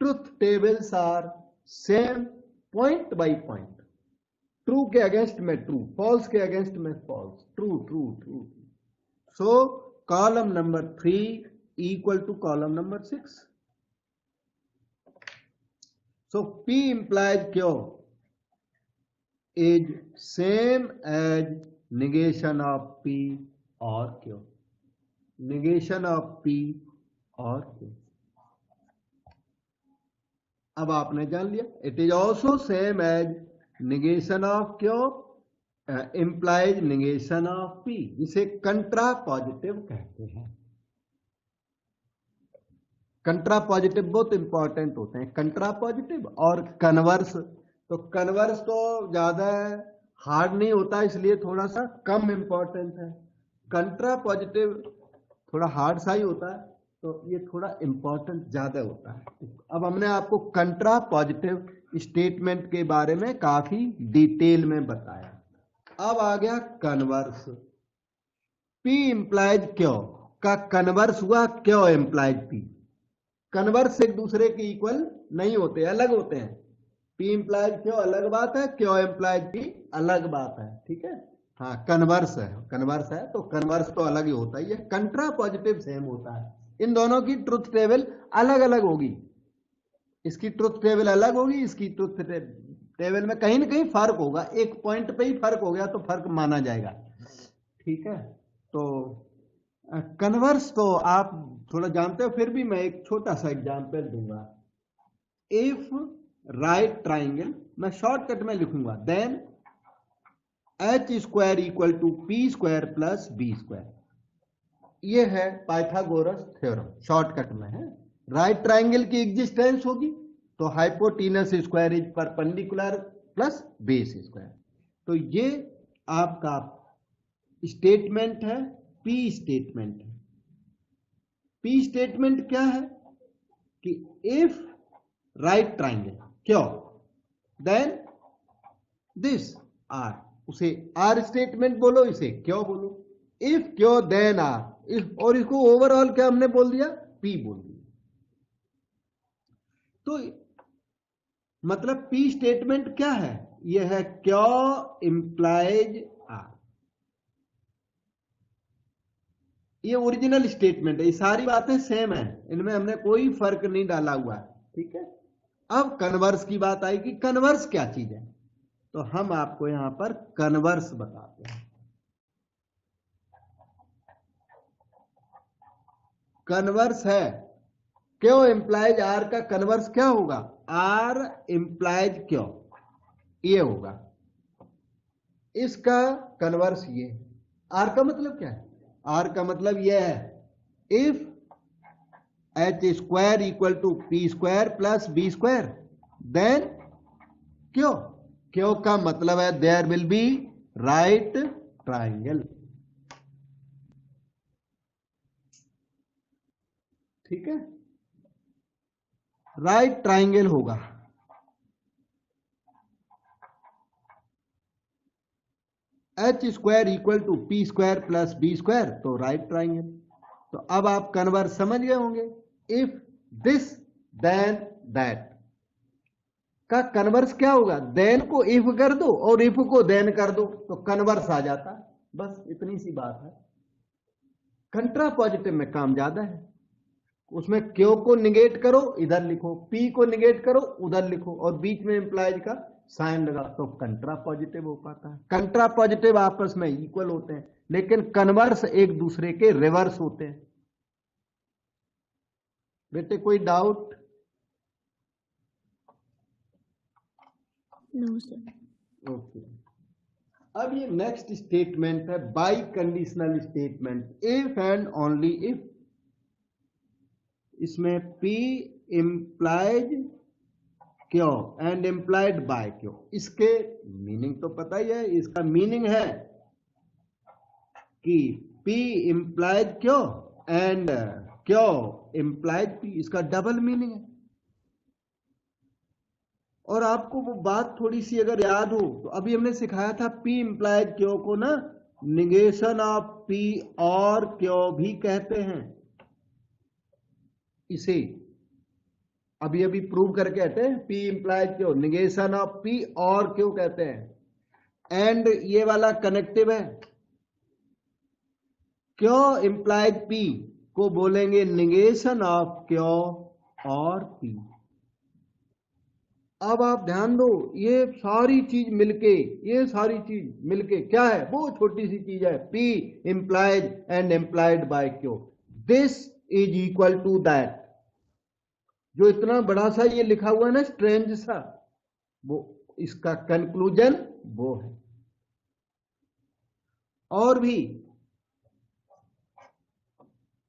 Truth tables are same point by point. True के अगेंस्ट में ट्रू, फॉल्स के अगेंस्ट में false, true true true. So column number 3 equal to column number 6। So P implies Q is same as negation of P or Q। negation of P or Q। अब आपने जान लिया। It is also same as negation of Q implies negation of P, जिसे कंट्रा positive कहते हैं। कंट्रा positive बहुत important होते हैं, कंट्रा पॉजिटिव और कन्वर्स। तो कन्वर्स तो ज्यादा हार्ड नहीं होता, इसलिए थोड़ा सा कम इंपॉर्टेंट है। कंट्रा पॉजिटिव थोड़ा हार्ड सा ही होता है, तो ये थोड़ा इंपॉर्टेंट ज्यादा होता है। अब हमने आपको कंट्रा पॉजिटिव स्टेटमेंट के बारे में काफी डिटेल में बताया। अब आ गया कन्वर्स। P implies Q का कन्वर्स हुआ Q implies P। कन्वर्स एक दूसरे के इक्वल नहीं होते, अलग होते हैं। P implies Q अलग बात है, Q implies P अलग बात है, ठीक है। हाँ कन्वर्स है तो कन्वर्स तो अलग ही होता है, ये कंट्रा पॉजिटिव सेम होता है। इन दोनों की ट्रुथ टेबल अलग अलग होगी, इसकी ट्रुथ टेबल अलग होगी, इसकी ट्रुथ टेबल में कहीं ना कहीं फर्क होगा, एक पॉइंट पे ही फर्क हो गया तो फर्क माना जाएगा। ठीक है, तो कन्वर्स तो आप थोड़ा जानते हो, फिर भी मैं एक छोटा सा एग्जांपल दूंगा। इफ राइट ट्राइंगल, मैं शॉर्टकट में लिखूंगा, then H square equal to P square plus B square. ये है पाइथागोरस थ्योरम, शॉर्टकट में है। राइट ट्राइंगल की एग्जिस्टेंस होगी तो hypotenuse square is perpendicular plus base square. तो ये आपका स्टेटमेंट है, पी स्टेटमेंट है। पी स्टेटमेंट क्या है कि इफ राइट ट्राइंगल क्यों, देन दिस आर, उसे आर स्टेटमेंट बोलो, इसे क्यों बोलो। इफ क्यों देन आर, इफ, और इसको ओवरऑल क्या हमने बोल दिया, पी बोल दिया। तो मतलब पी स्टेटमेंट क्या है, यह है क्यों इंप्लाइज आर। ये ओरिजिनल स्टेटमेंट है, ये सारी बातें सेम है, इनमें हमने कोई फर्क नहीं डाला हुआ है। ठीक है, अब कन्वर्स की बात आई कि कन्वर्स क्या चीज है, तो हम आपको यहां पर कन्वर्स बताते हैं। कन्वर्स है क्यों इंप्लाइज आर का कन्वर्स क्या होगा, आर इंप्लाइज क्यों, ये होगा। इसका कन्वर्स ये, आर का मतलब क्या है, आर का मतलब यह है if H square equal to P square plus B square, then Q, Q का मतलब है there will be right triangle. ठीक है, राइट ट्राइंगल होगा। H square equal to P square plus B square, तो राइट ट्राइंगल। तो अब आप कन्वर्स समझ गए होंगे, इफ दिस देन दैट का कन्वर्स क्या होगा, देन को इफ कर दो और इफ को देन कर दो तो कन्वर्स आ जाता है, बस इतनी सी बात है। कंट्रा पॉजिटिव में काम ज्यादा है, उसमें क्यों को निगेट करो इधर लिखो, पी को निगेट करो उधर लिखो, और बीच में इंप्लाइज का साइन लगा तो कंट्रा पॉजिटिव हो पाता है। कंट्रा पॉजिटिव आपस में इक्वल होते हैं, लेकिन कन्वर्स एक दूसरे के रिवर्स होते हैं। बेटे कोई डाउट? No sir. ओके, अब ये नेक्स्ट स्टेटमेंट है by conditional statement, if and only if. इसमें P इंप्लाइज क्यों एंड इंप्लाइड बाय क्यों, इसके मीनिंग तो पता ही है। इसका मीनिंग है कि P इंप्लाइज क्यों एंड क्यों इंप्लाइड P, इसका डबल मीनिंग है। और आपको वो बात थोड़ी सी अगर याद हो तो अभी हमने सिखाया था P इंप्लाइड क्यों को ना निगेशन ऑफ P और क्यों भी कहते हैं। इसे अभी अभी प्रूव करके कहते हैं P इंप्लाइज क्यों, निगेशन ऑफ P और क्यों कहते हैं। एंड ये वाला कनेक्टिव है, क्यों इंप्लाइज P को बोलेंगे निगेशन ऑफ क्यों और P। अब आप ध्यान दो, ये सारी चीज मिलके क्या है, वो छोटी सी चीज है P implies and implied by Q, this is equal to that. जो इतना बड़ा सा ये लिखा हुआ है ना स्ट्रेंज सा, वो इसका कंक्लूजन वो है। और भी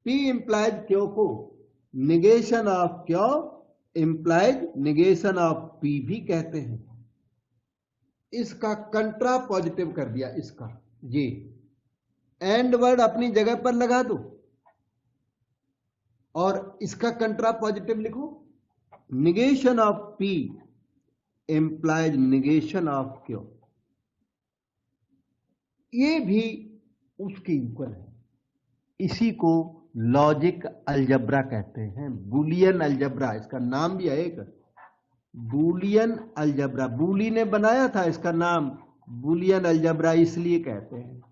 P इंप्लाइज क्यों को negation of Q implies negation of P भी कहते हैं। इसका कंट्रा पॉजिटिव कर दिया, इसका ये एंड वर्ड अपनी जगह पर लगा दो और इसका कंट्रा पॉजिटिव लिखो, negation of P implies negation of Q. ये भी उसके इक्वल है। इसी को लॉजिक अलजब्रा कहते हैं, बूलियन अलजब्रा, इसका नाम भी है एक बूलियन अलजब्रा। बूली ने बनाया था इसका नाम बुलियन अलजेब्रा इसलिए कहते हैं।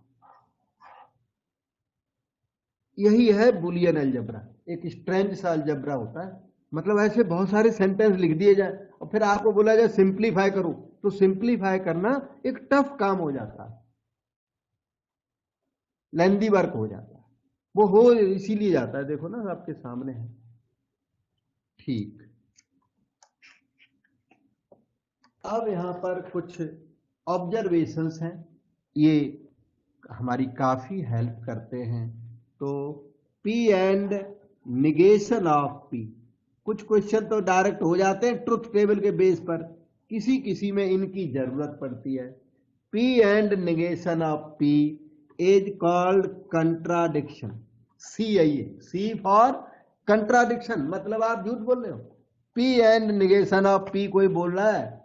यही है बुलियन अलजेब्रा, एक स्ट्रेंज सा अलजेब्रा होता है। मतलब ऐसे बहुत सारे सेंटेंस लिख दिए जाए और फिर आपको बोला जाए सिंप्लीफाई करो, तो सिंप्लीफाई करना एक टफ काम हो जाता है, लेंदी वर्क हो जाता है। वो हो इसीलिए जाता है, देखो ना आपके सामने है। ठीक, अब यहां पर कुछ ऑब्जर्वेशंस हैं, ये हमारी काफी हेल्प करते हैं। तो P and negation of P, कुछ क्वेश्चन तो डायरेक्ट हो जाते हैं ट्रुथ टेबल के बेस पर, किसी किसी में इनकी जरूरत पड़ती है। P and negation of P is called contradiction. C आइए, सी फॉर कंट्राडिक्शन, मतलब आप झूठ बोल रहे हो। P and negation of P कोई बोल रहा है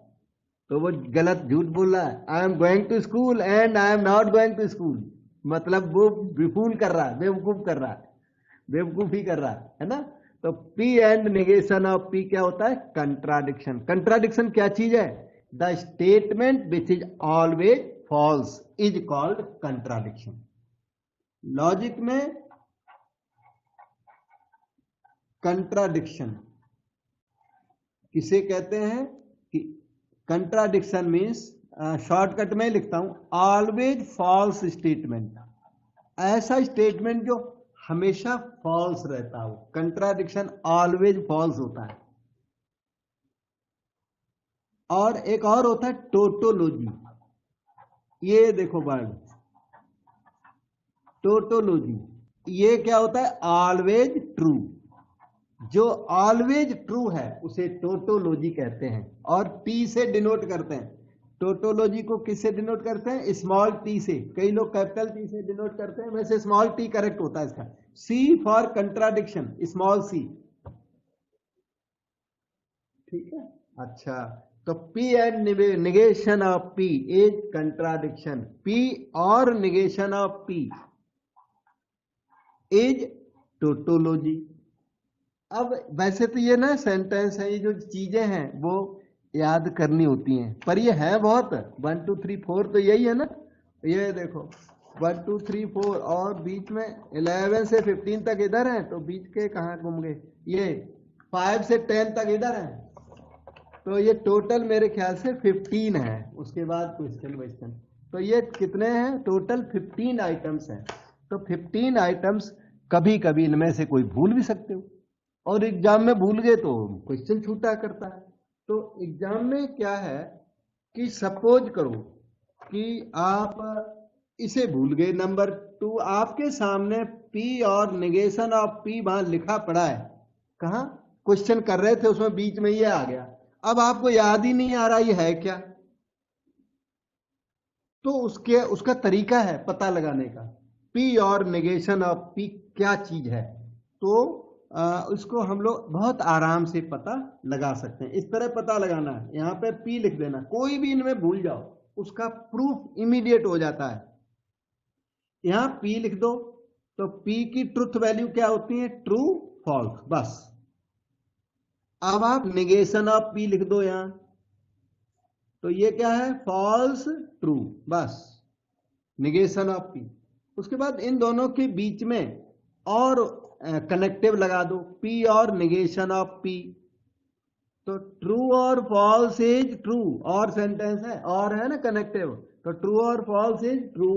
तो वो गलत झूठ बोल रहा है। I am going to school and I am not going to school, मतलब वो विफूल कर रहा है, बेवकूफ कर रहा है, बेवकूफी कर रहा है ना। तो P and negation of P क्या होता है? कंट्राडिक्शन। कंट्राडिक्शन क्या चीज है? The statement which is always false is called contradiction. Logic में कंट्राडिक्शन किसे कहते हैं कि कंट्राडिक्शन मीन्स, शॉर्टकट में लिखता हूं, ऑलवेज फॉल्स स्टेटमेंट, ऐसा स्टेटमेंट जो हमेशा फॉल्स रहता हो। कंट्राडिक्शन ऑलवेज फॉल्स होता है। और एक और होता है टोटोलॉजी, ये देखो वर्ड टोटोलॉजी, ये क्या होता है? ऑलवेज ट्रू, जो ऑलवेज ट्रू है उसे टोटोलॉजी कहते हैं, और टी से डिनोट करते हैं। टोटोलॉजी को किससे डिनोट करते हैं? स्मॉल टी से, कई लोग कैपिटल टी से डिनोट करते हैं, वैसे स्मॉल टी करेक्ट होता है इसका। C for contradiction, small C, ठीक है। अच्छा, तो P and negation of P is contradiction, P और negation of P is tautology. अब वैसे तो ये ना सेंटेंस है, ये जो चीजें हैं वो याद करनी होती हैं, पर ये है बहुत, 1 2 3 4 तो यही है ना। ये देखो 1 2 3 4 और बीच में 11 से 15 तक इधर है, तो बीच के कहाँ घूम गए? ये 5 से 10 तक इधर है, तो ये टोटल मेरे ख्याल से 15 है। उसके बाद क्वेश्चन, तो ये कितने हैं? टोटल 15 आइटम्स हैं। तो 15 आइटम्स, कभी कभी इनमें से कोई भूल भी सकते हो, और एग्जाम में भूल गए तो क्वेश्चन छूटा करता है। तो एग्जाम में क्या है कि सपोज करो कि आप इसे भूल गए, नंबर 2, आपके सामने पी और निगेशन ऑफ पी वहां लिखा पड़ा है, कहा क्वेश्चन कर रहे थे उसमें बीच में ये आ गया, अब आपको याद ही नहीं आ रहा ये है क्या। तो उसका तरीका है पता लगाने का, पी और निगेशन ऑफ पी क्या चीज है। तो उसको हम लोग बहुत आराम से पता लगा सकते हैं। इस तरह पता लगाना है, यहां पे पी लिख देना, कोई भी इनमें भूल जाओ उसका प्रूफ इमीडिएट हो जाता है। यहां पी लिख दो तो पी की ट्रुथ वैल्यू क्या होती है? ट्रू, फॉल्स, बस। अब आप निगेशन ऑफ पी लिख दो यहां, तो ये क्या है? फॉल्स, ट्रू, बस निगेशन ऑफ पी। उसके बाद इन दोनों के बीच में और कनेक्टिव लगा दो, पी और निगेशन ऑफ पी, तो ट्रू और फॉल्स इज ट्रू, और सेंटेंस है और है ना कनेक्टिव, तो ट्रू और फॉल्स इज ट्रू,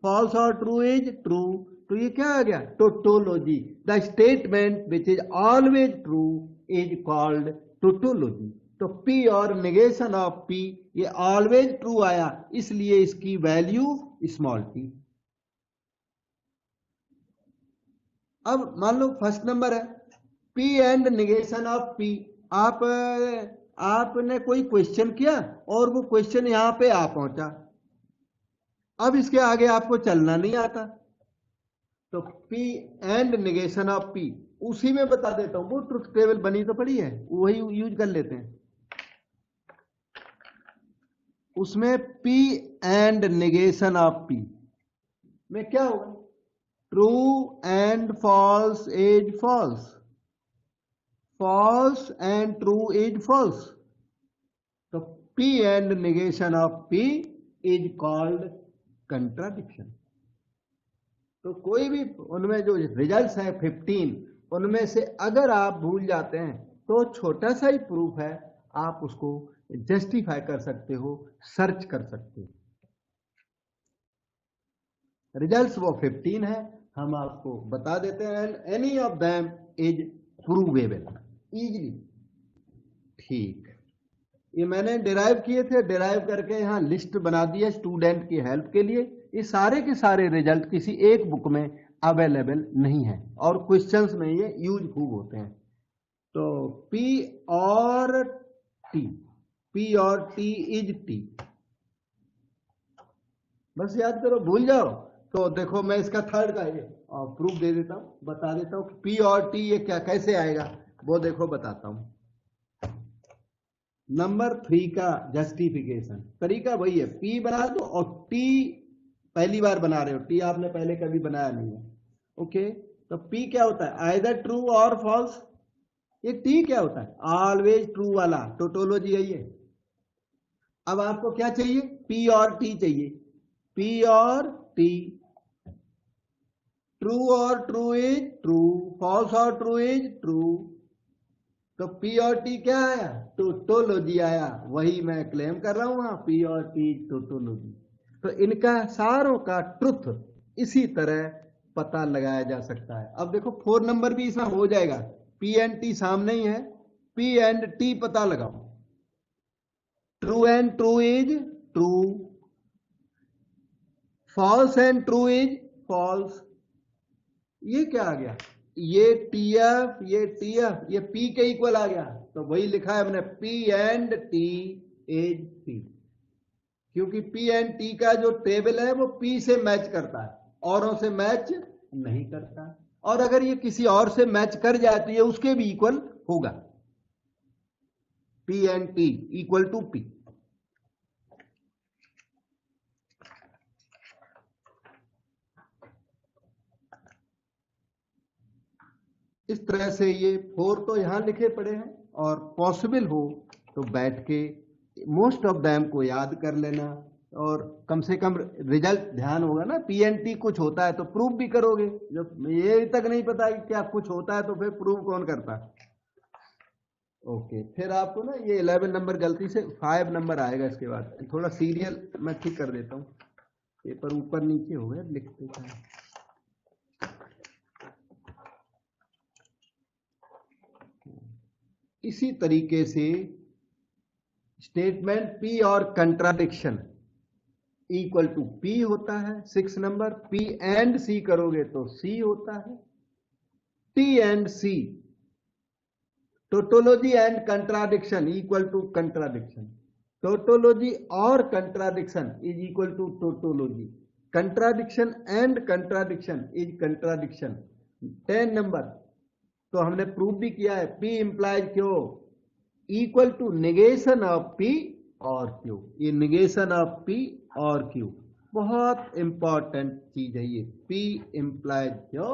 फॉल्स और ट्रू इज ट्रू, तो ये क्या आ गया? Tautology. The statement which is always true is called tautology. तो पी और निगेशन ऑफ पी ये ऑलवेज ट्रू आया, इसलिए इसकी वैल्यू स्मॉल टी। अब मान लो फर्स्ट नंबर है P and negation of P. आपने कोई क्वेश्चन किया और वो क्वेश्चन यहां पे आ पहुंचा, अब इसके आगे आपको चलना नहीं आता, तो P and negation of P उसी में बता देता हूं, वो ट्रुथ टेबल बनी तो पड़ी है, वही यूज कर लेते हैं। उसमें P and negation of P में क्या होगा? True and false is false, false and true is false. तो P and negation of P is called contradiction. तो कोई भी उनमें जो रिजल्ट्स हैं 15, उनमें से अगर आप भूल जाते हैं तो छोटा सा ही प्रूफ है, आप उसको जस्टिफाई कर सकते हो, सर्च कर सकते हो। रिजल्ट्स वो 15 है, हम आपको बता देते हैं। Any of them is provable easily. ठीक, ये मैंने डिराइव किए थे, डिराइव करके यहाँ लिस्ट बना दी है स्टूडेंट की हेल्प के लिए। ये सारे के सारे रिजल्ट किसी एक बुक में अवेलेबल नहीं है और क्वेश्चंस में ये यूज खूब होते हैं। तो P और T, P और T इज T, बस याद करो, भूल जाओ तो देखो मैं इसका थर्ड का ये प्रूफ दे देता हूं, बता देता हूं कि P और T ये क्या कैसे आएगा, वो देखो बताता हूं। नंबर 3 का जस्टिफिकेशन तरीका वही है, P बना दो और T पहली बार बना रहे हो, T आपने पहले कभी बनाया नहीं है। ओके, तो P क्या होता है, आइदर ट्रू और फॉल्स। ये T क्या होता है, ऑलवेज ट्रू वाला, टोटोलॉजी है ये। अब आपको क्या चाहिए, P और T चाहिए। P और T, ट्रू और ट्रू इज ट्रू, फॉल्स और ट्रू इज ट्रू। तो P और T क्या आया, टोटोलॉजी आया, वही मैं क्लेम कर रहा हूं वहां, P और T टोटोलॉजी। तो इनका सारों का ट्रुथ इसी तरह पता लगाया जा सकता है। अब देखो 4 नंबर भी इसमें हो जाएगा, P एंड T सामने ही है, P एंड T पता लगाओ। True and true is true, false and true is false. ये क्या आ गया, ये TF, ये TF, ये P के इक्वल आ गया। तो वही लिखा है हमने, P and T is P, क्योंकि P एंड T का जो टेबल है वो P से मैच करता है, औरों से मैच नहीं करता। और अगर ये किसी और से मैच कर जाए तो ये उसके भी इक्वल होगा। P and T equal to P। इस तरह से ये 4 तो यहां लिखे पड़े हैं, और पॉसिबल हो तो बैठ के मोस्ट ऑफ दैम को याद कर लेना, और कम से कम रिजल्ट ध्यान होगा ना। P एंड T कुछ होता है तो प्रूव भी करोगे, जब ये तक नहीं पता कि क्या कुछ होता है तो फिर प्रूव कौन करता है। ओके, फिर आपको ना ये 11 नंबर गलती से 5 नंबर आएगा इसके बाद, थोड़ा सीरियल मैं ठीक कर देता हूँ, पेपर ऊपर नीचे हो गया लिखते हैं। इसी तरीके से स्टेटमेंट P और कंट्राडिक्शन इक्वल टू P होता है 6 नंबर। P एंड C करोगे तो C होता है। T and C, tautology and contradiction equal to contradiction. Tautology और contradiction is equal to tautology. Contradiction and contradiction is contradiction. 10 number तो हमने प्रूव भी किया है, P implies Q equal to negation of P और Q। ये negation of P और Q बहुत इंपॉर्टेंट चीज है। ये P implies Q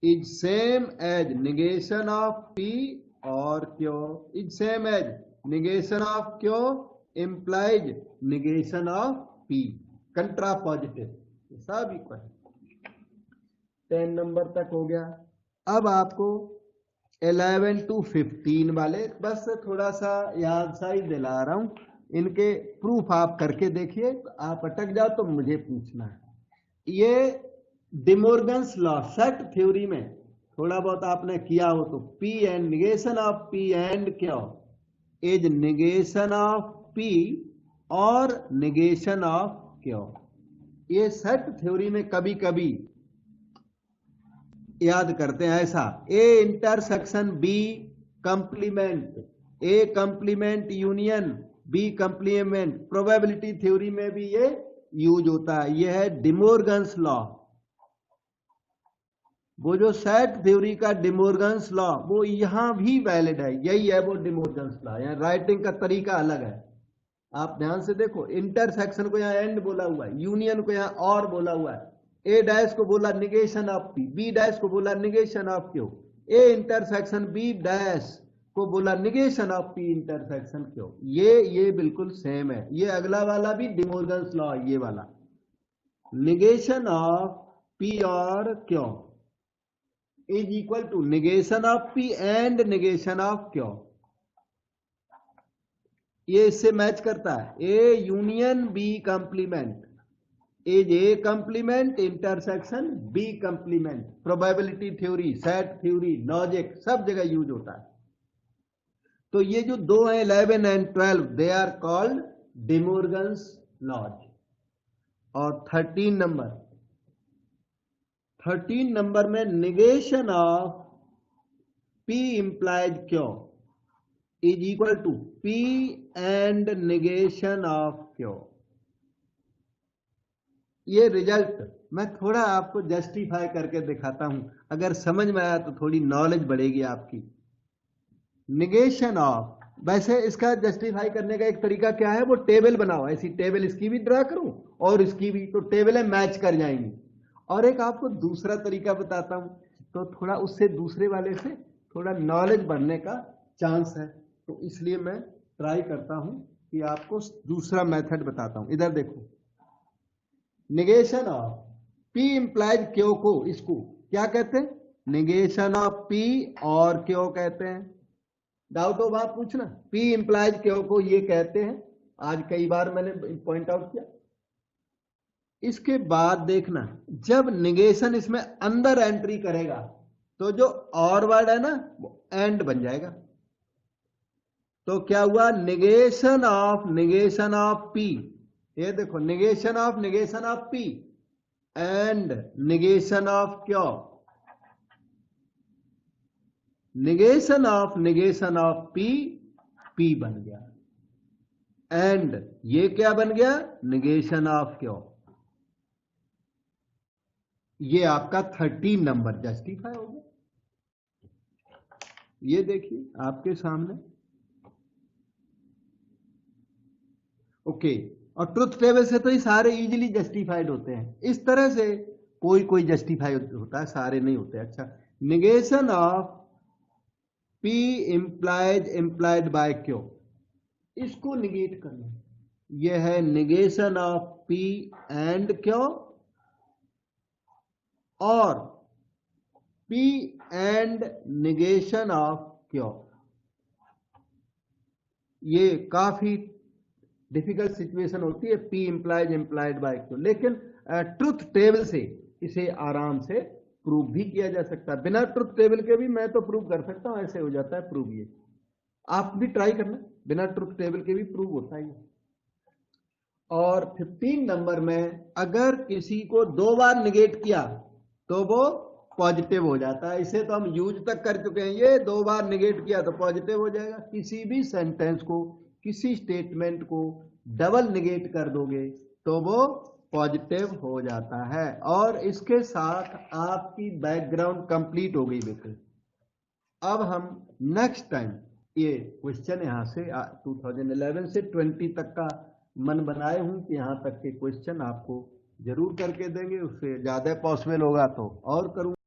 is same as negation of P और Q is same as negation of Q implies negation of P। कंट्रा positive, सब equal. 10 number तक हो गया। अब आपको 11 to 15 वाले बस थोड़ा सा याद सा ही दिला रहा हूं, इनके प्रूफ आप करके देखिए, आप अटक जाओ तो मुझे पूछना है। ये डिमोर्गन्स लॉ सेट थ्योरी में थोड़ा बहुत आपने किया हो तो P and negation of P and Q is negation of P और नेगेशन ऑफ Q। ये सेट थ्योरी में कभी कभी याद करते हैं ऐसा, A intersection B complement, A complement union B complement. Probability theory में भी ये यूज होता है। यह है डिमोर्गन्स लॉ। वो जो सेट थ्योरी का डिमोर्गन्स लॉ वो यहां भी वैलिड है, यही है वो डिमोर्गन्स लॉ। यहाँ राइटिंग का तरीका अलग है, आप ध्यान से देखो। इंटरसेक्शन को यहाँ एंड बोला हुआ है, यूनियन को यहाँ और बोला हुआ है, A डैश को बोला negation of P, B dash को बोला negation of Q। A intersection B dash को बोला निगेशन ऑफ पी इंटरसेक्शन क्यों। ये बिल्कुल सेम है। ये अगला वाला भी डिमोर्गन्स लॉ, ये वाला निगेशन ऑफ पी और Q is equal to negation of P and negation of Q. ये इससे मैच करता है। A union B complement is A complement intersection B complement. Probability theory, set theory, logic सब जगह use होता है। तो ये जो दो हैं 11 and 12 they are called De Morgan's laws. और 13 नंबर में negation of P implied Q is equal to P and negation of Q. ये रिजल्ट मैं थोड़ा आपको जस्टिफाई करके दिखाता हूं, अगर समझ में आया तो थोड़ी नॉलेज बढ़ेगी आपकी। निगेशन ऑफ, वैसे इसका जस्टिफाई करने का एक तरीका क्या है, वो टेबल बनाओ, ऐसी टेबल इसकी भी ड्रा करूं और इसकी भी, तो टेबलें मैच कर जाएंगी। और एक आपको दूसरा तरीका बताता हूं, तो थोड़ा उससे दूसरे वाले से थोड़ा नॉलेज बढ़ने का चांस है, तो इसलिए मैं ट्राई करता हूं कि आपको दूसरा मेथड बताता हूं। इधर देखो, निगेशन ऑफ P इंप्लाइज क्यों को, इसको क्या कहते हैं, निगेशन ऑफ P और क्यों कहते हैं। डाउट हो बात पूछना। P इंप्लाइज क्यों को ये कहते हैं, आज कई बार मैंने पॉइंट आउट किया। इसके बाद देखना, जब निगेशन इसमें अंदर एंट्री करेगा तो जो और वर्ड है ना वो एंड बन जाएगा। तो क्या हुआ, निगेशन ऑफ P, ये देखो negation of P and negation of क्यों, निगेशन ऑफ P बन गया एंड ये क्या बन गया, निगेशन ऑफ क्यों। ये आपका 13 नंबर जस्टिफाई हो गया। ये देखिए आपके सामने। ओके, और ट्रुथ टेबल से तो ये सारे इजीली जस्टिफाइड होते हैं। इस तरह से कोई जस्टिफाई होता है, सारे नहीं होते। अच्छा, negation of P implied by Q, इसको निगेट करना। यह है निगेशन ऑफ P एंड क्यों और P and negation of Q. ये काफी डिफिकल्ट सिचुएशन होती है, P implied बाय क्यों, लेकिन ट्रुथ टेबल से इसे आराम से प्रूव भी किया जा सकता है। बिना ट्रुथ टेबल के भी मैं तो प्रूव कर सकता हूं, ऐसे हो जाता है प्रूव। ये आप भी ट्राई करना, बिना ट्रुथ टेबल के भी प्रूव होता है। और 15 नंबर में अगर किसी को 2 बार निगेट किया तो वो पॉजिटिव हो जाता है। इसे तो हम यूज तक कर चुके हैं। ये 2 बार निगेट किया तो पॉजिटिव हो जाएगा। किसी भी सेंटेंस को, किसी स्टेटमेंट को डबल निगेट कर दोगे तो वो पॉजिटिव हो जाता है। और इसके साथ आपकी बैकग्राउंड कंप्लीट हो गई बेटे। अब हम नेक्स्ट टाइम ये क्वेश्चन यहां से 2011 से 20 तक का मन बनाए हूं कि यहां तक के क्वेश्चन आपको जरूर करके देंगे। उससे ज्यादा पॉसिबल होगा तो और करूंगा।